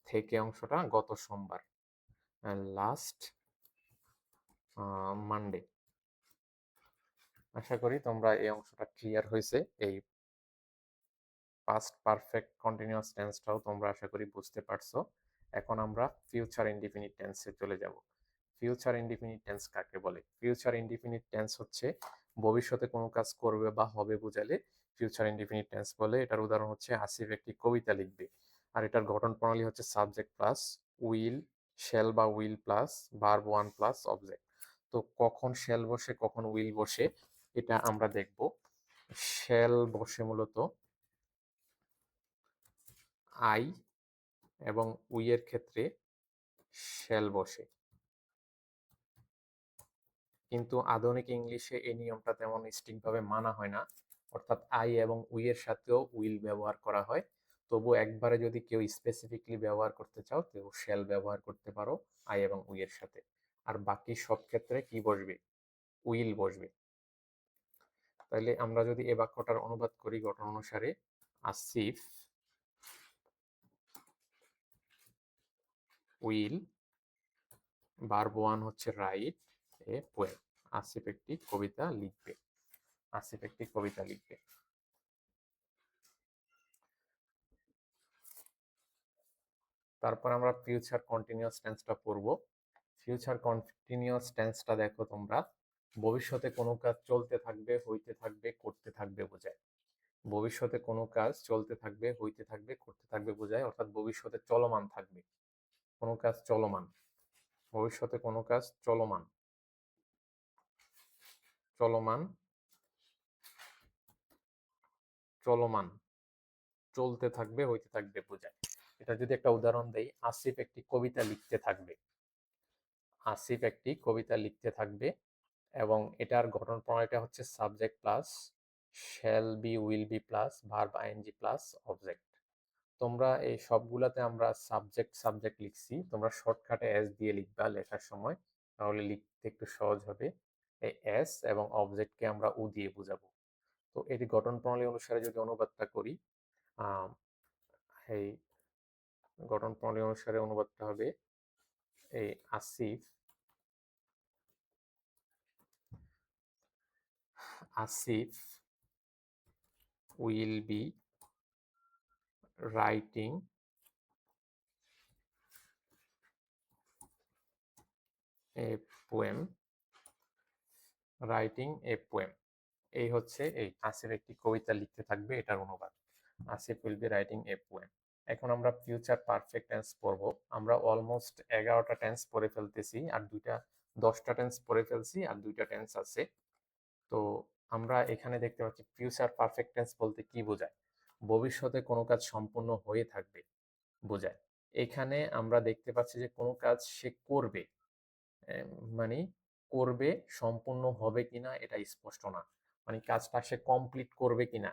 S1: থেকে অংশটা গত সোমবার, লাস্ট মানডে। আশা করি তোমরা এই অংশটা ক্লিয়ার হয়েছে। এই পাস্ট পারফেক্ট কন্টিনিউয়াস টেন্সটাও তোমরা আশা করি বুঝতে পারছো। এখন আমরা ফিউচার ইনডিফিনিট টেন্সে চলে যাব। ফিউচার ইনডিফিনিট টেন্স কাকে বলে? ফিউচার ইনডিফিনিট টেন্স হচ্ছে ভবিষ্যতে কোনো কাজ করবে বা হবে বোঝালে ফিউচার ইনডিফিনিট টেন্স বলে। এটার উদাহরণ হচ্ছে আসিফ একটি কবিতা লিখবে। আর এটার গঠন প্রণালী হচ্ছে সাবজেক্ট প্লাস উইল, শ্যাল বা will plus verb one plus object. তো কখন শ্যাল বসে কখন উইল বসে এটা আমরা দেখব। শ্যাল বসে মূলত আই এবং উই এর ক্ষেত্রে শ্যাল বসে, কিন্তু আধুনিক ইংলিশে এই নিয়মটা তেমন স্ট্রিক্টভাবে মানা হয় না। অর্থাৎ আই এবং উই এর সাথেও উইল ব্যবহার করা হয়। তবু একবারে যদি কেউ স্পেসিফিকলি ব্যবহার করতে চাও কেউ শ্যাল ব্যবহার করতে পারো আই এবং উই এর সাথে। আর বাকি সব ক্ষেত্রে কি বসবে? উইল বসবে। তাহলে আমরা যদি এ বাক্যটার অনুবাদ করি গঠন অনুসারে, আসিফ উইল, ভার্ব ওয়ান হচ্ছে রাইট এ পোয়েম, আসিফ একটি কবিতা লিখবে, আসিফ একটি কবিতা লিখবে। তারপর আমরা ফিউচার কন্টিনিউয়াস টেন্সটা পড়ব। ফিউচার কন্টিনিউয়াস টেন্সটা দেখো তোমরা, ভবিষ্যতে কোনো কাজ চলতে থাকবে, হইতে থাকবে, করতে থাকবে বোঝায়। ভবিষ্যতে কোনো কাজ চলতে থাকবে, হইতে থাকবে, করতে থাকবে বোঝায়, অর্থাৎ ভবিষ্যতে চলমান থাকবে, কোনো কাজ চলমান, ভবিষ্যতে কোনো কাজ চলমান, চলমান, চলমান, চলতে থাকবে, হইতে থাকবে বোঝায়। এটা যদি একটা উদাহরণ দেই, আসিফ একটি কবিতা লিখতে থাকবে। আসিফ একটি কবিতা লিখতে থাকবে এবং এটার গঠন প্রণালীটা হচ্ছে subject plus shall be will be plus verb ING plus object. তোমরা এই সবগুলাতে আমরা সাবজেক্ট সাবজেক্ট লিখছি, তোমরা শর্টকাটে এস দিয়ে লিখবা লেখার সময়, তাহলে লিখতে একটু সহজ হবে। এই এস এবং অবজেক্টকে আমরা উ দিয়ে বুঝাবো। তো এটি গঠন প্রণালী অনুসারে যদি অনুবাদটা করি, এই গঠন প্রণালী অনুসারে অনুবাদটা হবে এই Asif Asif will be writing a poem writing a poem. এই হচ্ছে এই আসিফ একটি কবিতা লিখতে থাকবে, এটার অনুবাদ। Asif will be writing a poem. এখন আমরা ফিউচার পারফেক্ট টেন্স পড়ব। আমরা অলমোস্ট 11টা টেন্স পড়ে ফেলতেছি, আর 10টা টেন্স পড়ে ফেলছি, আর 2টা টেন্স আছে। তো আমরা এখানে দেখতে পাচ্ছি ফিউচার পারফেক্ট টেন্স বলতে কি বোঝায়? ভবিষ্যতে কোনো কাজ সম্পূর্ণ হয়ে থাকবে বোঝায়। এখানে আমরা দেখতে পাচ্ছি যে কোনো কাজ সে করবে, মানে করবে, সম্পূর্ণ হবে কিনা এটা স্পষ্ট না, মানে কাজটা সে কমপ্লিট করবে কিনা।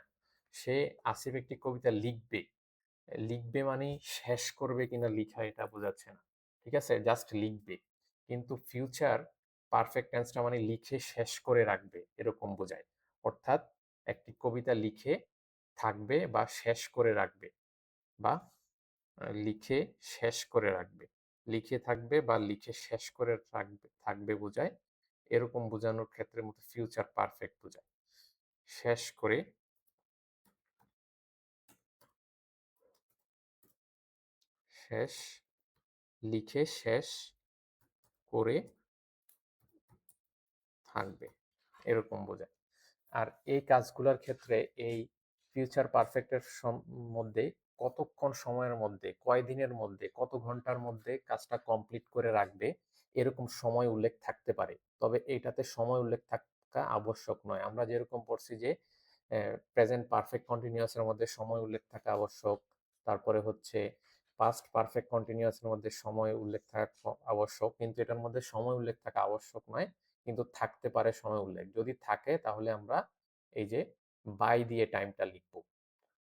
S1: সে আসিফ একটি কবিতা লিখবে, লিখবে মানে শেষ করবে কিনা লিখা এটা বোঝাচ্ছে না, ঠিক আছে, জাস্ট লিখবে। কিন্তু ফিউচার পারফেক্ট টেন্সটা মানে লিখে শেষ করে রাখবে এরকম বোঝায়। অর্থাৎ একটি কবিতা লিখে থাকবে বা শেষ করে রাখবে, বা লিখে শেষ করে রাখবে, লিখে থাকবে বা লিখে শেষ করে রাখবে থাকবে বোঝায়। এরকম বোঝানোর ক্ষেত্রে মতো ফিউচার পারফেক্ট বোঝায়। শেষ করে, শেষ, লিখে শেষ করে থাকবে এরকম বোঝায়। আর এই কাজগুলোর ক্ষেত্রে এই ফিউচার পারফেক্টের মধ্যে কতক্ষণ সময়ের মধ্যে, কয় দিনের মধ্যে, কত ঘন্টার মধ্যে কাজটা কমপ্লিট করে রাখবে এরকম সময় উল্লেখ থাকতে পারে, তবে এইটাতে সময় উল্লেখ থাকা আবশ্যক নয়। আমরা যেরকম পড়ছি যে প্রেজেন্ট পারফেক্ট কন্টিনিউয়াসের মধ্যে সময় উল্লেখ থাকা আবশ্যক, তারপরে হচ্ছে পাস্ট পারফেক্ট কন্টিনিউয়াসের মধ্যে সময় উল্লেখ থাকা আবশ্যক, কিন্তু এটার মধ্যে সময় উল্লেখ থাকা আবশ্যক নয়, কিন্তু থাকতে পারে সময় উল্লেখ। যদি থাকে তাহলে আমরা এই যে বাই দিয়ে টাইমটা লিখব।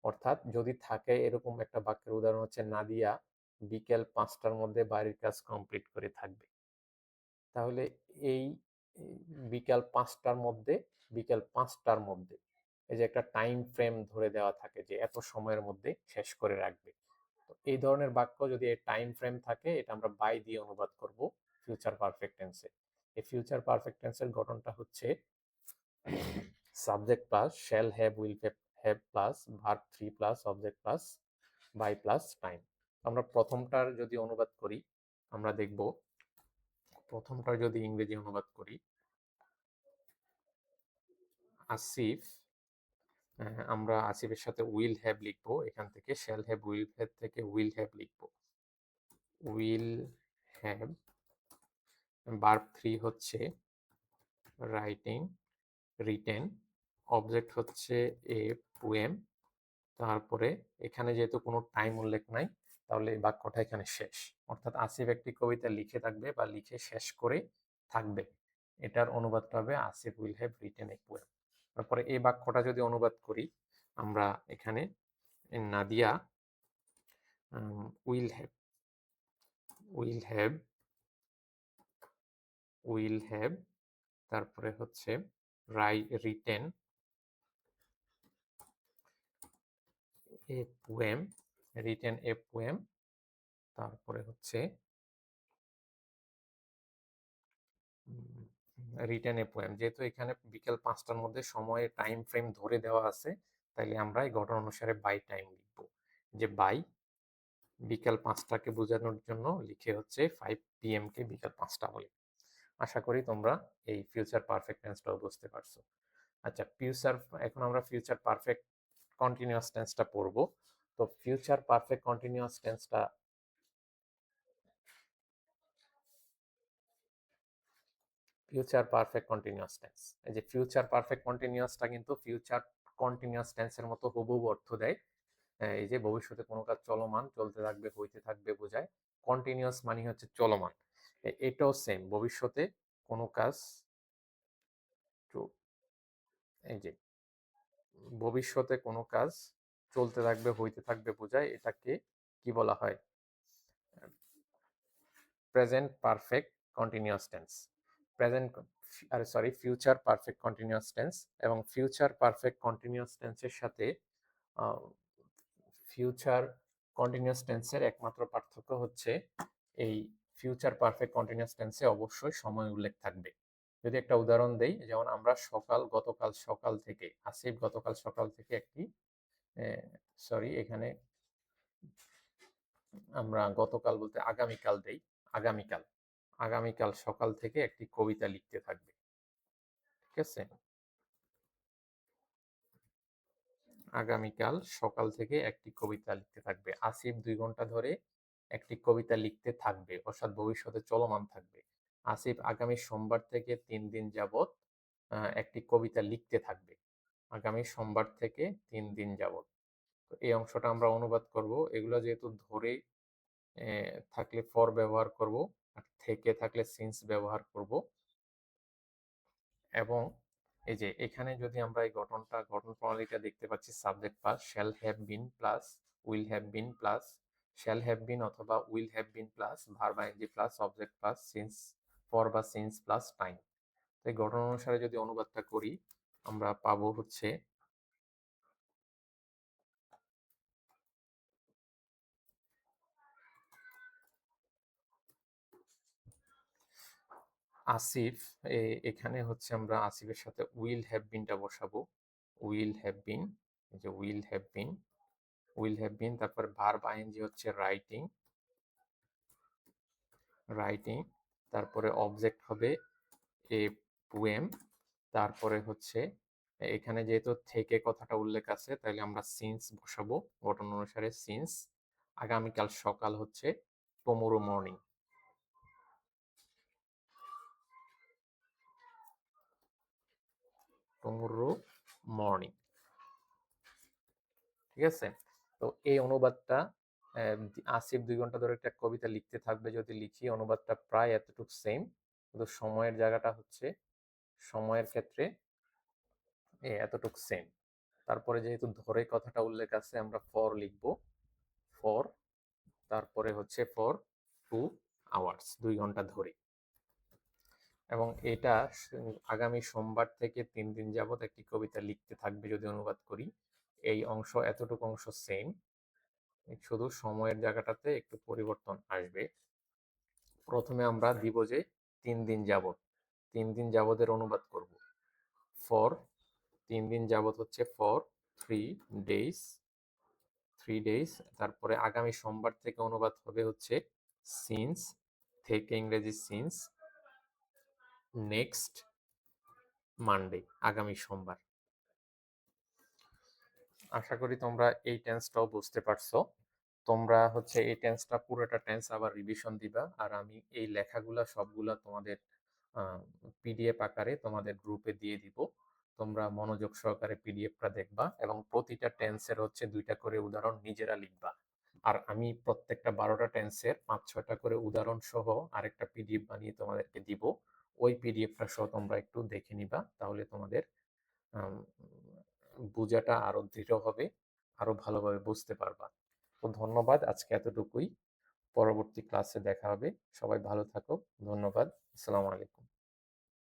S1: অর্থাৎ যদি থাকে, এরকম একটা বাক্যের উদাহরণ হচ্ছে নাদিয়া বিকেল 5টার মধ্যে বাড়ির কাজ কমপ্লিট করে থাকবে। তাহলে এই বিকাল 5টার মধ্যে, বিকেল 5টার মধ্যে, এই যে একটা টাইম ফ্রেম ধরে দেওয়া থাকে যে এত সময়ের মধ্যে শেষ করে রাখবে। তো এই ধরনের বাক্য যদি এই টাইম ফ্রেম থাকে, এটা আমরা বাই দিয়ে অনুবাদ করব ফিউচার পারফেক্ট টেন্সে। এই ফিউচার পারফেক্ট টেন্সের গঠনটা হচ্ছে subject plus shall have will have plus verb three plus object plus by plus time. আমরা প্রথমটার যদি অনুবাদ করি, আমরা দেখব প্রথমটার যদি ইংরেজি অনুবাদ করি, আসিফ, আমরা আসিফের সাথে উইল হ্যাভ লিখবো, এখান থেকে শ্যাল হ্যাভ উইল হ্যাভ থেকে উইল হ্যাভ লিখবো। উইল হ্যাভ, ভার্ব থ্রি হচ্ছে রাইটিং, রিটেন, অবজেক্ট হচ্ছে এ পোয়েম। তারপরে এখানে যেহেতু কোনো টাইম উল্লেখ নাই, তাহলে এই বাক্যটা এখানে শেষ। অর্থাৎ আসিফ একটি কবিতা লিখে থাকবে বা লিখে শেষ করে থাকবে, এটার অনুবাদটা হবে Asif will have written a poem. তারপরে এই বাক্যটা যদি অনুবাদ করি, আমরা এখানে Nadia will have, will have, will have, তারপরে হচ্ছে written a poem, written a poem, তারপরে হচ্ছে রিটেন এ পোয়েম। যেহেতু এখানে বিকেল 5টার মধ্যে সময়ের টাইম ফ্রেম ধরে দেওয়া আছে, তাইলে আমরা এই ঘটনা অনুসারে বাই টাইম লিখব, যে বাই বিকেল 5টাকে বোঝানোর জন্য লিখে হচ্ছে 5 PM কে বিকেল 5টা বলে। আশা করি তোমরা এই ফিউচার পারফেক্ট টেন্সটাও বুঝতে পারছো। আচ্ছা, এখন আমরা ফিউচার পারফেক্ট কন্টিনিউয়াস টেন্সটা পড়বো। তো ফিউচার পারফেক্ট কন্টিনিউয়াস টেন্সটা, ফিউচার পারফেক্ট কন্টিনিউয়াস টেন্স, এই যে ফিউচার পারফেক্ট কন্টিনিউয়াসটা কিন্তু ফিউচার কন্টিনিউয়াস টেন্সের মতো হুবহু অর্থ দেয়। এই যে ভবিষ্যতে কোনো কাজ চলমান, চলতে থাকবে, হইতে থাকবে বোঝায়। কন্টিনিউয়াস মানে হচ্ছে চলমান। এটাও সেম, ভবিষ্যতে কোনো কাজ চ- এই যে ভবিষ্যতে কোনো কাজ চলতে থাকবে, হইতে থাকবে বোঝায়। এটাকে কি বলা হয়? Present perfect continuous tense. Present, আরে sorry, future perfect continuous tense. এবং ফিউচার পারফেক্ট কন্টিনিউয়াস টেন্সের সাথে ফিউচার কন্টিনিউয়াস টেন্সের একমাত্র পার্থক্য হচ্ছে এই ফিউচার পারফেক্ট কন্টিনিউয়াস টেন্সে অবশ্যই সময় উল্লেখ থাকবে। যদি একটা উদাহরণ দেই, যেমন আমরা গতকাল সকাল থেকে, আসিফ গতকাল সকাল থেকে একটি, সরি এখানে আমরা গতকাল বলতে আগামীকাল দেই, আগামীকাল আগামীকাল সকাল থেকে একটি কবিতা লিখতে থাকবে। ঠিক আছে, আগামীকাল সকাল থেকে একটি কবিতা লিখতে থাকবে। আসিফ 2 ঘন্টা ধরে একটি কবিতা লিখতে থাকবে, অর্থাৎ ভবিষ্যতে চলমান থাকবে। আসিফ আগামী সোমবার থেকে 3 দিন যাবত একটি কবিতা লিখতে থাকবে। আগামী সোমবার থেকে 3 দিন যাবত। তো এই অংশটা আমরা অনুবাদ করব। এগুলো যেহেতু ধরে থাকলে ফর ব্যবহার করব, আর থেকে থাকলে সিন্স ব্যবহার করব। এবং এই যে এখানে যদি আমরা এই গঠন প্রণালীটা দেখতে পাচ্ছি, subject plus shall have been plus will have been plus shall have been অথবা will have been plus verb ING plus object plus since, for বা সিন্স প্লাস টাইম। এই গঠন অনুসারে যদি অনুবাদটা করি, আমরা পাবো হচ্ছে আসিফ, এখানে হচ্ছে আমরা আসিফের সাথে উইল হ্যাভ বিনটা বসাবো। উইল হ্যাভ বিন, এই যে will have bin, will have বিন, তারপর ভার্ব আইএনজি হচ্ছে রাইটিং, রাইটিং, তারপরে অবজেক্ট হবে এ পোয়েম, তারপরে হচ্ছে এখানে যেহেতু থেকে কথাটা উল্লেখ আছে তাহলে আমরা সিন্স বসাবো, গঠন অনুসারে সিন্স। আগামীকাল সকাল হচ্ছে টুমরো মর্নিং, টুমরো মর্নিং। ঠিক আছে, তো এই অনুবাদটা আসিফ 2 ঘন্টা ধরে একটা কবিতা লিখতে থাকবে যদি লিখি, অনুবাদটা প্রায় এতটুকু সেম, কিন্তু সময়ের জায়গাটা হচ্ছে, সময়ের ক্ষেত্রে এতটুকু সেম। তারপরে যেহেতু ধরে কথাটা উল্লেখ আছে আমরা ফর লিখব, ফর, তারপরে হচ্ছে ফর 2 আওয়ার্স, 2 ঘন্টা ধরে। এবং এটা আগামী সোমবার থেকে 3 দিন যাবত একটি কবিতা লিখতে থাকবে যদি অনুবাদ করি। এই অংশ, এতটুকু অংশ সেম, শুধু সময়ের জায়গাটাতে একটু পরিবর্তন আসবে। প্রথমে আমরা দিব যে 3 দিন যাবত, 3 দিন যাবতের অনুবাদ করব। ফর 3 দিন যাবত হচ্ছে ফর 3 ডেজ, 3 ডেজ। তারপরে আগামী সোমবার থেকে অনুবাদ হবে হচ্ছে সিন্স, থেকে ইংরেজি সিন্স, নেক্সট মানডে, আগামী সোমবার। আশা করি তোমরা এই টেন্সটাও বুঝতে পারছো। তোমরা হচ্ছে এই টেন্সটা, পুরোটা টেন্স আবার রিভিশন দিবা, আর আমি এই লেখাগুলা সবগুলা তোমাদের পিডিএফ আকারে তোমাদের গ্রুপে দিয়ে দিব। তোমরা মনোযোগ সহকারে পিডিএফটা দেখবা এবং প্রতিটা টেন্সের হচ্ছে 2টা করে উদাহরণ নিজেরা লিখবা। আর আমি প্রত্যেকটা 12টা টেন্সের 5-6টা করে উদাহরণ সহ আরেকটা পিডিএফ বানিয়ে তোমাদেরকে দিব। ওই পিডিএফটা সহ তোমরা একটু দেখে নিবা, তাহলে তোমাদের বোঝাটা আরো দৃঢ় হবে, আরো ভালোভাবে বুঝতে পারবা। তো ধন্যবাদ, আজকে এতটুকুই। পরবর্তী ক্লাসে দেখা হবে। সবাই ভালো থাকো। ধন্যবাদ। আসসালামু আলাইকুম।